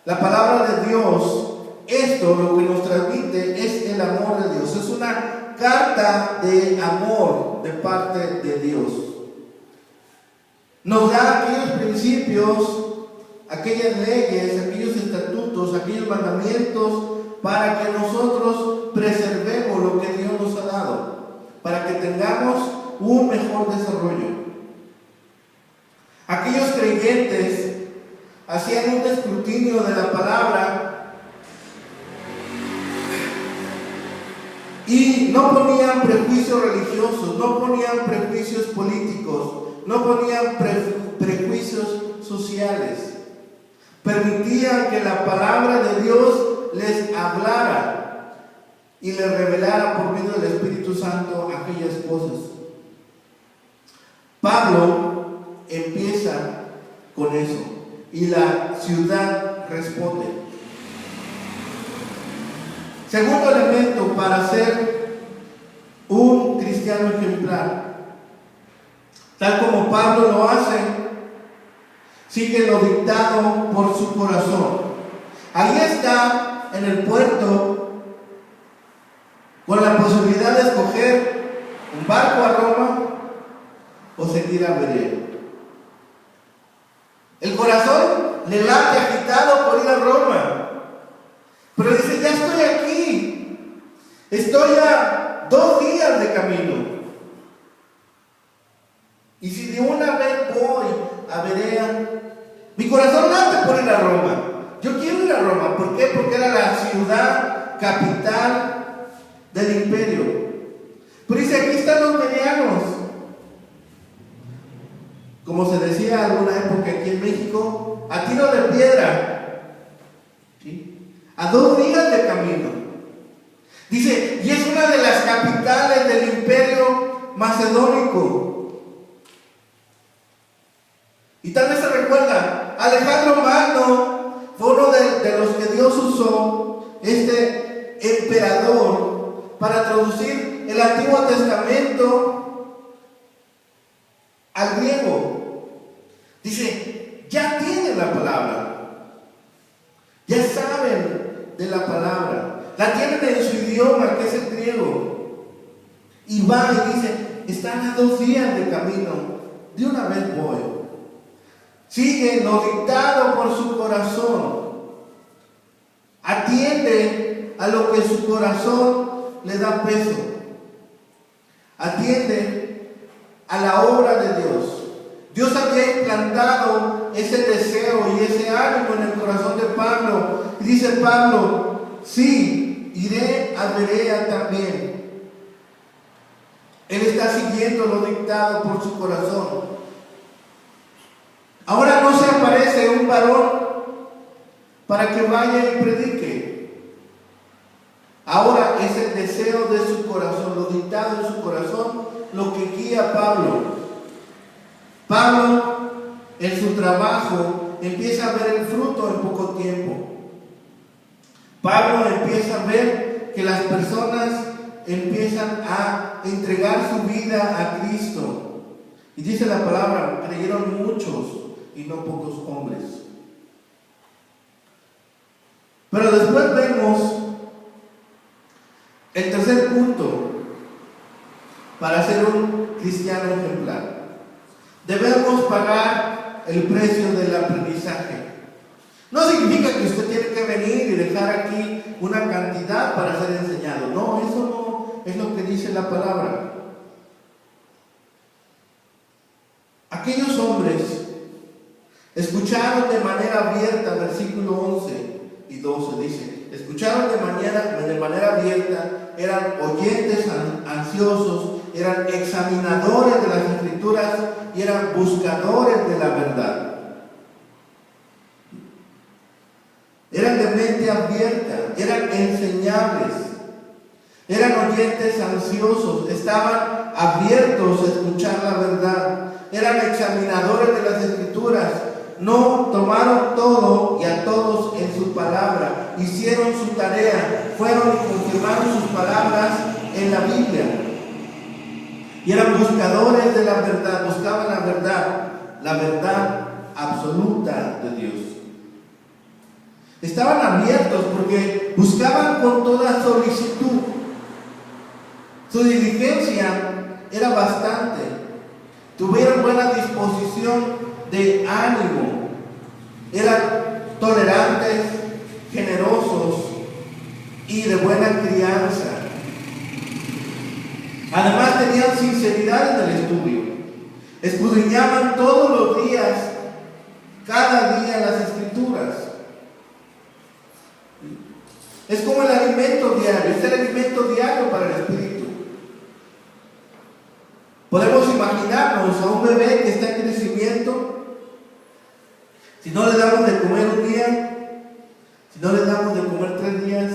La palabra de Dios, esto lo que nos transmite es el amor de Dios. Es una carta de amor de parte de Dios. Nos da aquellos principios, aquellas leyes, aquellos estatutos, aquellos mandamientos para que nosotros preservemos lo que Dios nos ha dado, para que tengamos un mejor desarrollo. Aquellos creyentes hacían un escrutinio de la palabra y no ponían prejuicios religiosos, no ponían prejuicios políticos, no ponían prejuicios sociales. Permitían que la palabra de Dios les hablara y les revelara por medio del Espíritu Santo aquellas cosas. Pablo empieza con eso y la ciudad responde. Segundo elemento para ser un cristiano ejemplar, tal como Pablo lo hace, sigue lo dictado por su corazón. Ahí está en el puerto con la posibilidad de escoger un barco a Roma o seguir a Berea. El corazón le late agitado por ir a Roma, pero dice, ya estoy aquí, estoy a 2 días de camino, y si de una vez voy a Berea, mi corazón late por ir a Roma. Yo quiero ir a Roma. ¿Por qué? Porque era la ciudad capital del imperio. Pero dice aquí, como se decía alguna época aquí en México, a tiro de piedra, ¿sí? A 2 días de camino. Dice, y es una de las capitales del imperio macedónico. Y tal vez se recuerda, Alejandro Magno fue uno de los que Dios usó, este emperador, para traducir el Antiguo Testamento al griego. Dice, ya tienen la palabra, ya saben de la palabra, la tienen en su idioma, que es el griego, y va y dice, están a 2 días de camino, de una vez voy. Sigue lo dictado por su corazón, atiende a lo que su corazón le da peso, atiende a la obra de Dios. Dios había implantado ese deseo y ese ánimo en el corazón de Pablo. Y dice Pablo, sí, iré a Berea también. Él está siguiendo lo dictado por su corazón. Ahora no se aparece un varón para que vaya y predique. Ahora es el deseo de su corazón, lo dictado en su corazón, lo que guía a Pablo. Pablo, en su trabajo, empieza a ver el fruto en poco tiempo. Pablo empieza a ver que las personas empiezan a entregar su vida a Cristo. Y dice la palabra, creyeron muchos y no pocos hombres. Pero después vemos el tercer punto para ser un cristiano ejemplar. Debemos pagar el precio del aprendizaje. No significa que usted tiene que venir y dejar aquí una cantidad para ser enseñado. No, eso no es lo que dice la palabra. Aquellos hombres escucharon de manera abierta, versículo 11 y 12 dice, escucharon de manera abierta, eran oyentes ansiosos, eran examinadores de las Escrituras y eran buscadores de la verdad. Eran de mente abierta, eran enseñables, eran oyentes ansiosos, estaban abiertos a escuchar la verdad, eran examinadores de las Escrituras, no tomaron todo y a todos en su palabra, hicieron su tarea, fueron y confirmaron sus palabras en la Biblia. Y eran buscadores de la verdad, buscaban la verdad absoluta de Dios. Estaban abiertos porque buscaban con toda solicitud. Su diligencia era bastante. Tuvieron buena disposición de ánimo. Eran tolerantes, generosos y de buena crianza. Además tenían sinceridad en el estudio. Escudriñaban todos los días, cada día las Escrituras. Es como el alimento diario, es el alimento diario para el espíritu. Podemos imaginarnos a un bebé que está en crecimiento. Si no le damos de comer un día, si no le damos de comer 3 días,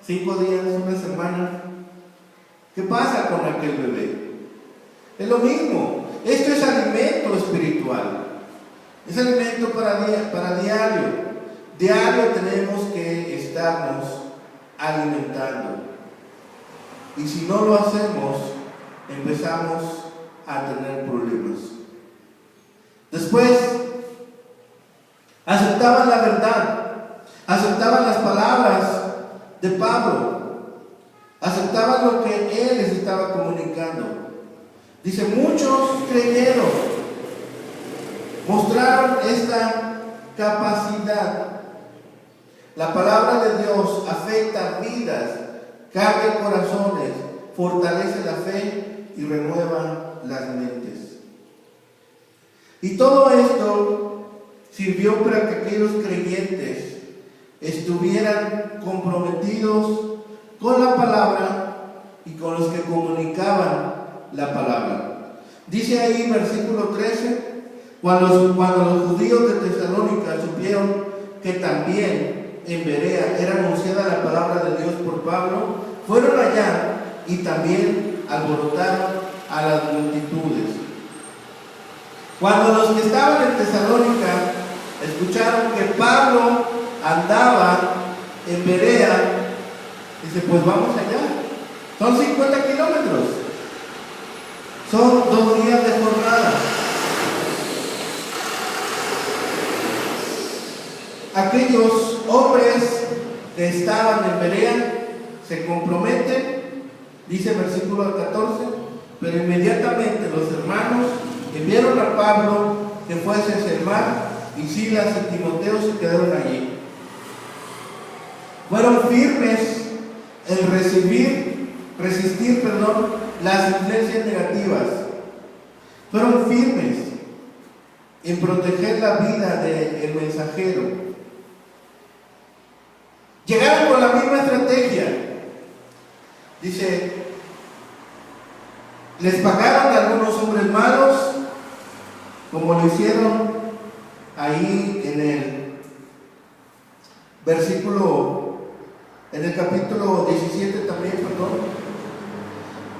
5 días, una semana, ¿qué pasa con aquel bebé? Es lo mismo. Esto es alimento espiritual. Es alimento para diario. Diario tenemos que estarnos alimentando. Y si no lo hacemos, empezamos a tener problemas. Después, aceptaban la verdad, aceptaban las palabras de Pablo, aceptaban lo que él les estaba comunicando. Dice, muchos creyeron, mostraron esta capacidad. La palabra de Dios afecta vidas, cambia corazones, fortalece la fe y renueva las mentes. Y todo esto sirvió para que aquellos creyentes estuvieran comprometidos con la palabra y con los que comunicaban la palabra. Dice ahí versículo 13, Cuando los judíos de Tesalónica supieron que también en Berea era anunciada la palabra de Dios por Pablo, fueron allá y también alborotaron a las multitudes. Cuando los que estaban en Tesalónica escucharon que Pablo andaba en Berea, dice, pues vamos allá. Son 50 kilómetros. Son 2 días de jornada. Aquellos hombres que estaban en Berea se comprometen, dice el versículo 14, pero inmediatamente los hermanos enviaron a Pablo que fuese hacia el mar, y Silas y Timoteo se quedaron allí. Fueron firmes en resistir las influencias negativas. Fueron firmes en proteger la vida del mensajero. Llegaron con la misma estrategia. Dice, les pagaron a algunos hombres malos, como lo hicieron ahí en el capítulo 17 también,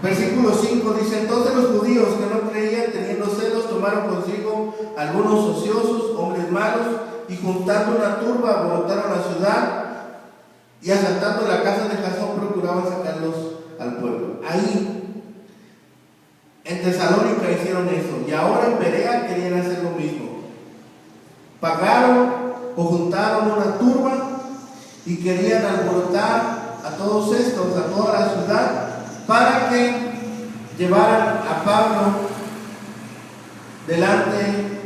versículo 5 dice, entonces los judíos que no creían, teniendo celos, tomaron consigo algunos ociosos, hombres malos, y juntando una turba, alborotaron la ciudad, y asaltando la casa de Jasón, procuraban sacarlos al pueblo. Ahí, en Tesalónica hicieron eso, y ahora en Berea querían hacer lo mismo. Pagaron o juntaron una turba y querían alborotar a todos estos, a toda la ciudad, para que llevaran a Pablo delante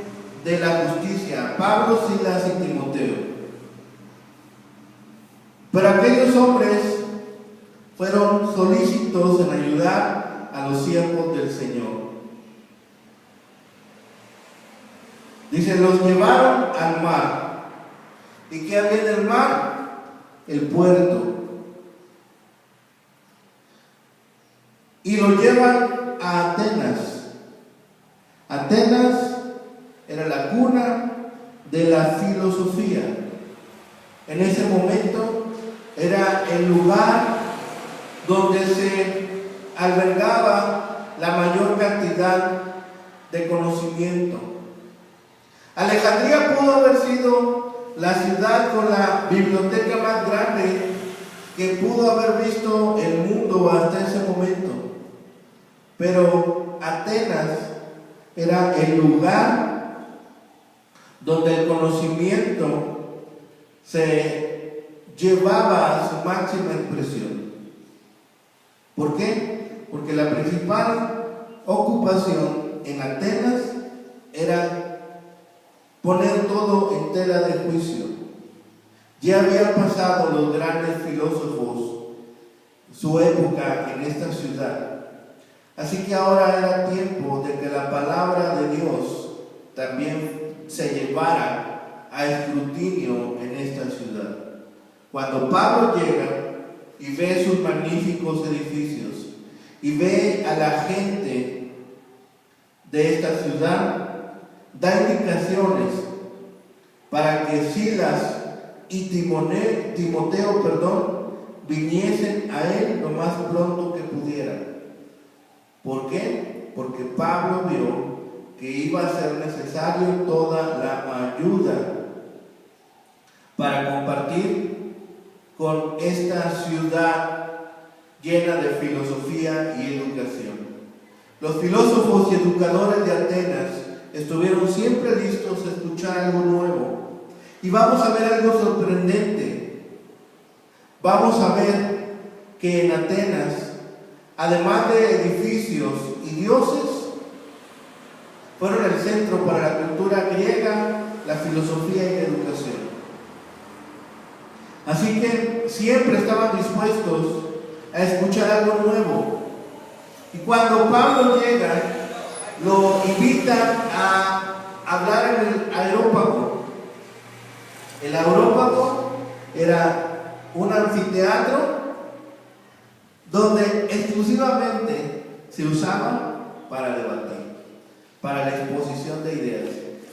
de la justicia, Pablo, Silas y Timoteo. Pero aquellos hombres fueron solícitos en ayudar a los siervos del Señor. Dice, los llevaron al mar. ¿Y qué había en el mar? El puerto. Y lo llevan a Atenas. Atenas era la cuna de la filosofía. En ese momento era el lugar donde se albergaba la mayor cantidad de conocimiento. Alejandría pudo haber sido la ciudad con la biblioteca más grande que pudo haber visto el mundo hasta ese momento. Pero Atenas era el lugar donde el conocimiento se llevaba a su máxima expresión. ¿Por qué? Porque la principal ocupación en Atenas era poner todo en tela de juicio. Ya habían pasado los grandes filósofos su época en esta ciudad. Así que ahora era tiempo de que la palabra de Dios también se llevara a escrutinio en esta ciudad. Cuando Pablo llega y ve sus magníficos edificios y ve a la gente de esta ciudad, da indicaciones para que Silas y Timoteo viniesen a él lo más pronto que pudieran. ¿Por qué? Porque Pablo vio que iba a ser necesario toda la ayuda para compartir con esta ciudad llena de filosofía y educación. Los filósofos y educadores de Atenas estuvieron siempre listos a escuchar algo nuevo. Y vamos a ver algo sorprendente. Vamos a ver que en Atenas, además de edificios y dioses, fueron el centro para la cultura griega, la filosofía y la educación. Así que siempre estaban dispuestos a escuchar algo nuevo. Y cuando Pablo llega, lo invitan a hablar en el Areópago. El Areópago era un anfiteatro donde exclusivamente se usaba para debatir, para la exposición de ideas.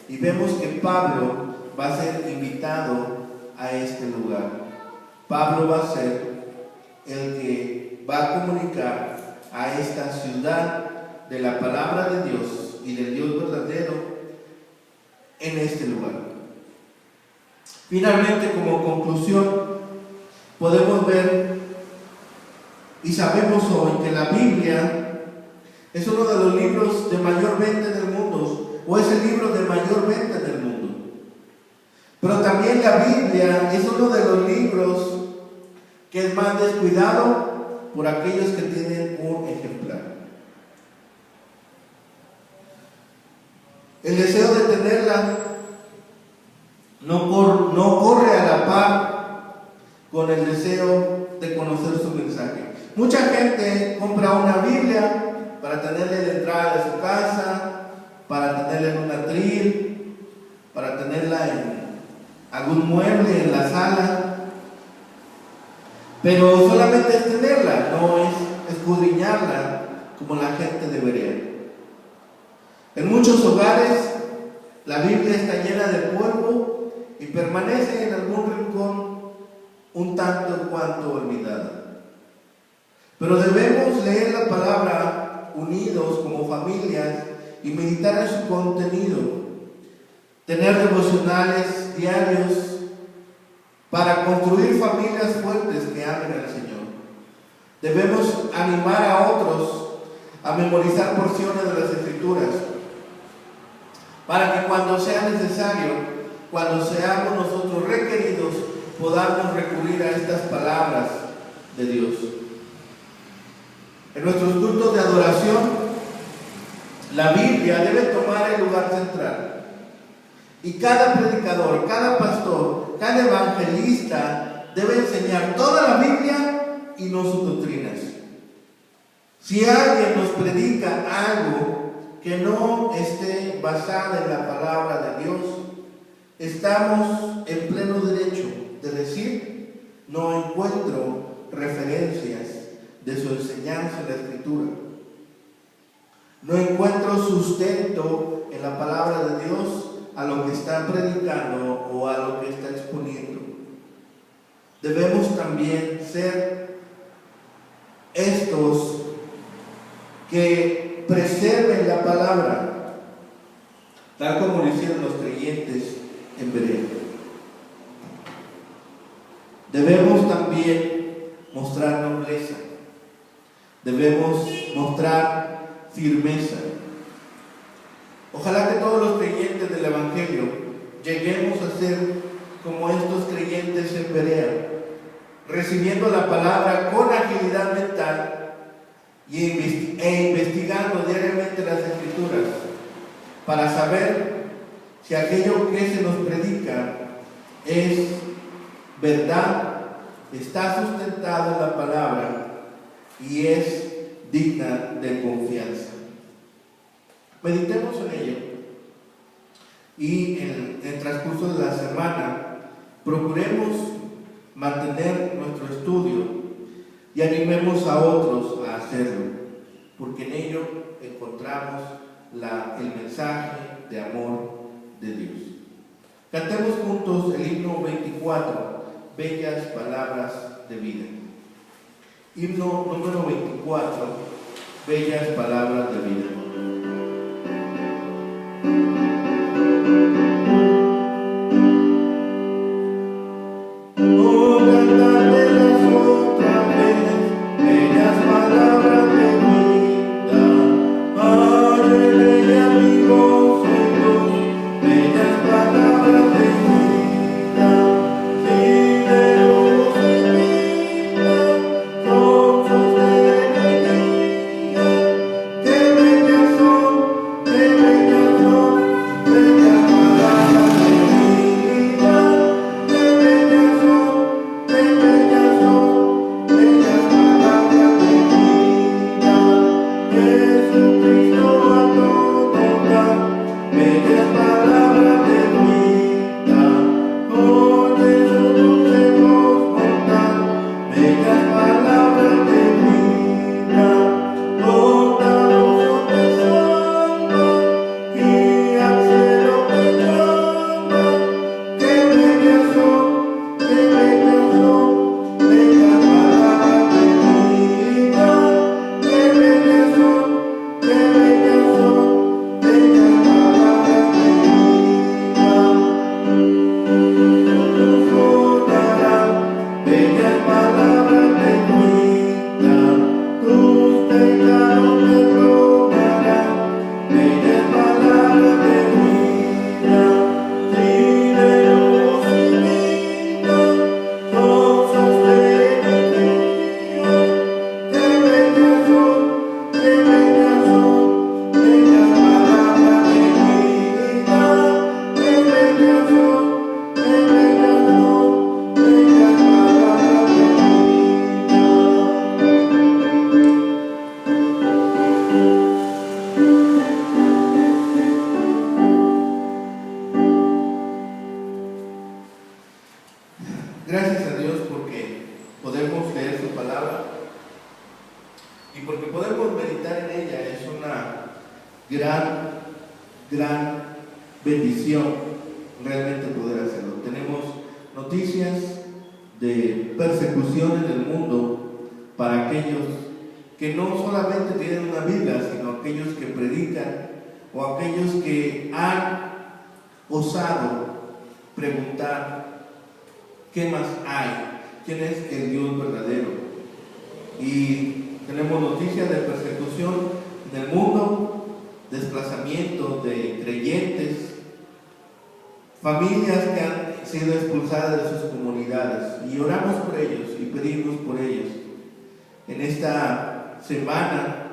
Y vemos que Pablo va a ser invitado a este lugar. Pablo va a ser el que va a comunicar a esta ciudad de la palabra de Dios y del Dios verdadero en este lugar. Finalmente, como conclusión, podemos ver y sabemos hoy que la Biblia es uno de los libros de mayor venta del mundo, o es el libro de mayor venta del mundo. Pero también la Biblia es uno de los libros que es más descuidado por aquellos que tienen un ejemplar. El deseo de tenerla no corre a la par con el deseo de conocer su mensaje. Mucha gente compra una Biblia para tenerla en la entrada de su casa, para tenerla en un atril, para tenerla en algún mueble en la sala, pero solamente es tenerla, no es escudriñarla como la gente debería. En muchos hogares la Biblia está llena de polvo y permanece en algún rincón un tanto en cuanto olvidada. Pero debemos leer la palabra unidos como familias y meditar en su contenido, tener devocionales diarios para construir familias fuertes que amen al Señor. Debemos animar a otros a memorizar porciones de las Escrituras para que cuando sea necesario, cuando seamos nosotros requeridos, podamos recurrir a estas palabras de Dios. En nuestros cultos de adoración, la Biblia debe tomar el lugar central. Y cada predicador, cada pastor, cada evangelista debe enseñar toda la Biblia y no sus doctrinas. Si alguien nos predica algo que no esté basada en la palabra de Dios, estamos en pleno derecho de decir: no encuentro referencias de su enseñanza en la Escritura. No encuentro sustento en la palabra de Dios a lo que está predicando o a lo que está exponiendo. Debemos también ser estos que preserven la palabra, tal como lo hicieron los creyentes en Berea. Debemos también mostrar nobleza, debemos mostrar firmeza. Ojalá que todos los creyentes del Evangelio lleguemos a ser como estos creyentes en Berea, recibiendo la palabra con agilidad mental e investigando diariamente las Escrituras para saber si aquello que se nos predica es verdad, está sustentado en la palabra y es digna de confianza. Meditemos en ello y en el transcurso de la semana procuremos mantener nuestro estudio y animemos a otros a hacerlo, porque en ello encontramos el mensaje de amor de Dios. Cantemos juntos el himno 24, Bellas Palabras de Vida. Himno número 24, Bellas Palabras de Vida. Que gran bendición realmente poder hacerlo. Tenemos noticias de persecución en el mundo para aquellos que no solamente tienen una Biblia, sino aquellos que predican o aquellos que han osado preguntar qué más hay, quién es el Dios verdadero. Y tenemos noticias de persecución en el mundo, desplazamiento de creyentes, familias que han sido expulsadas de sus comunidades, y oramos por ellos y pedimos por ellos. En esta semana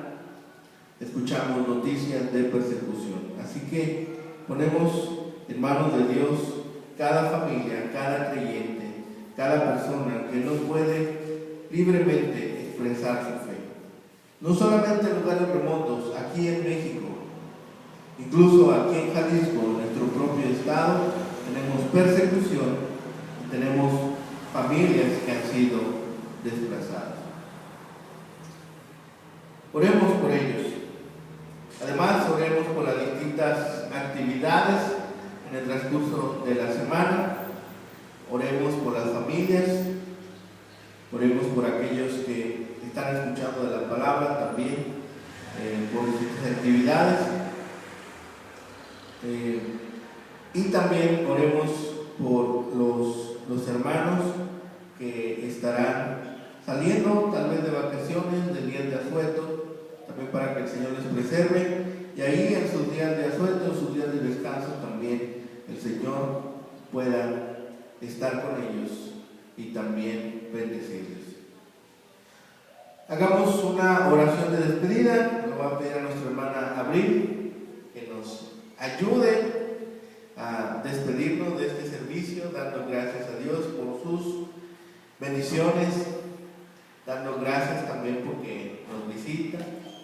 escuchamos noticias de persecución, así que ponemos en manos de Dios cada familia, cada creyente, cada persona que no puede libremente expresar su fe. No solamente en lugares remotos, aquí en México, incluso aquí en Jalisco, en nuestro propio estado, tenemos persecución y tenemos familias que han sido desplazadas. Oremos por ellos. Además, oremos por las distintas actividades en el transcurso de la semana. Oremos por las familias, oremos por aquellos que están escuchando de la palabra también, por distintas actividades. Y también oremos por los hermanos que estarán saliendo tal vez de vacaciones, del día de asueto, también para que el Señor les preserve, y ahí en sus días de asueto, en sus días de descanso también el Señor pueda estar con ellos y también bendecirles. Hagamos una oración de despedida. Le voy a pedir a nuestra hermana Abril que nos ayude a despedirnos de este servicio, dando gracias a Dios por sus bendiciones, dando gracias también porque nos visita.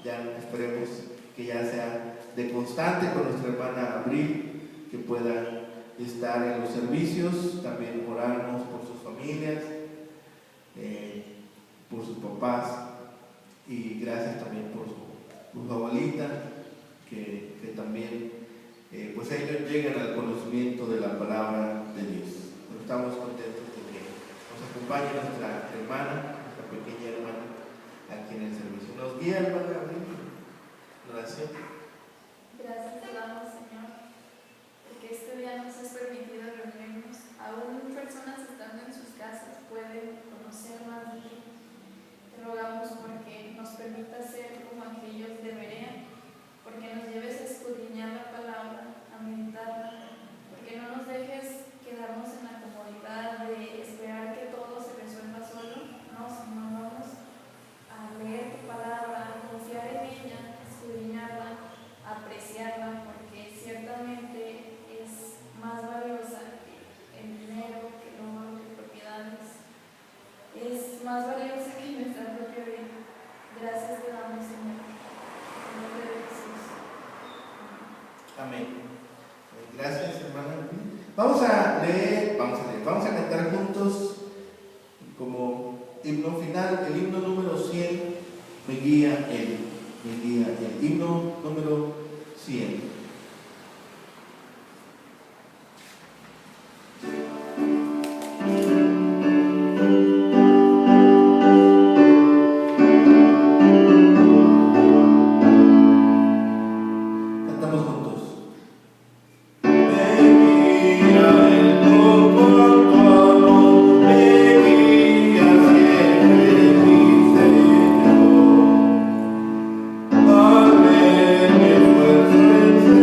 Ya esperemos que ya sea de constante con nuestra hermana Abril, que pueda estar en los servicios. También oramos por sus familias, por sus papás, y gracias también por su abuelita, que también pues ellos llegan al conocimiento de la palabra de Dios. Pero estamos contentos de que nos acompañe nuestra hermana, nuestra pequeña hermana, aquí en el servicio. Nos guía, hermana Abril, en oración. Gracias te damos, Señor, porque este día nos has permitido reunirnos. Aún personas estando en sus casas pueden conocer más de ti. Te rogamos porque nos permitas ser como aquellos de Berea, porque nos lleves a escudriñar la palabra, a meditarla, porque no nos dejes quedarnos en la comodidad de esperar que todo se resuelva solo, no, sino vamos a leer tu palabra, a confiar en ella, a escudriñarla, a apreciarla, porque ciertamente es más valiosa que el dinero, que el oro, que propiedades, es más valiosa que nuestra propia vida. Gracias te damos, Señor. En nombre de Jesús. Amén. Gracias, hermana. Vamos a leer, vamos a cantar juntos como himno final, el himno número 100, Me guía Él, himno número 100. Fuerza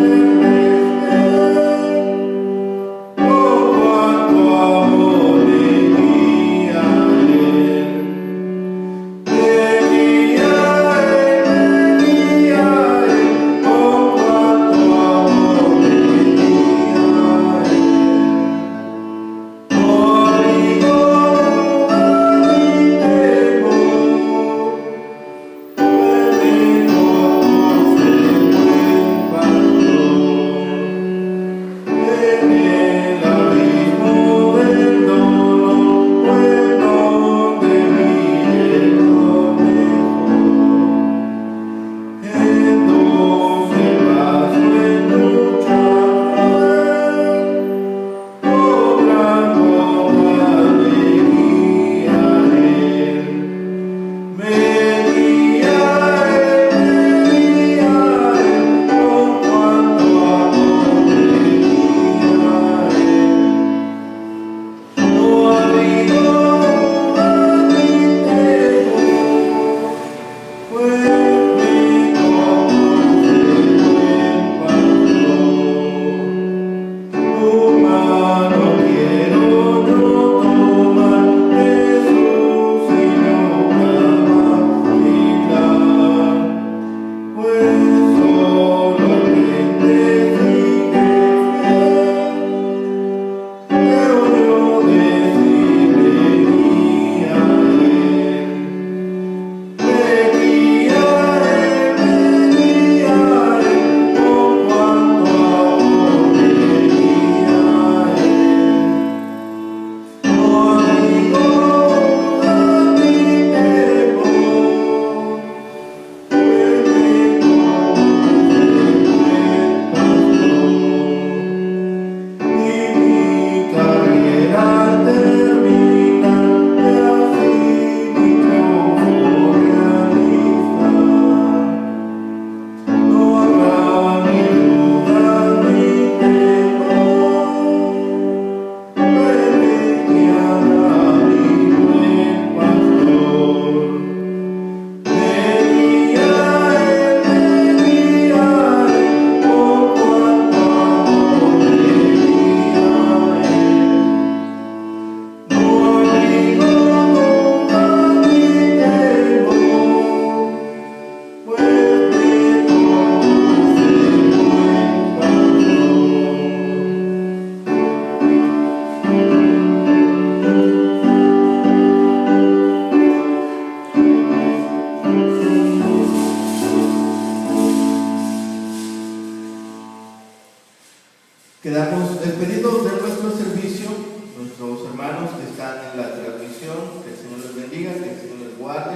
Quedamos despedidos de nuestro servicio, nuestros hermanos que están en la transmisión, que el Señor les bendiga, que el Señor les guarde,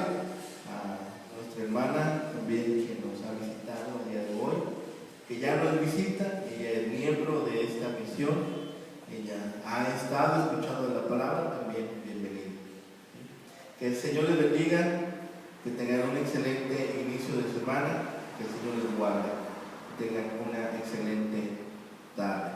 a nuestra hermana también que nos ha visitado el día de hoy, que ya nos visita, ella es miembro de esta misión, ella ha estado escuchando la palabra, también bienvenida. Que el Señor les bendiga, que tengan un excelente inicio de semana, que el Señor les guarde, que tengan una excelente tarde.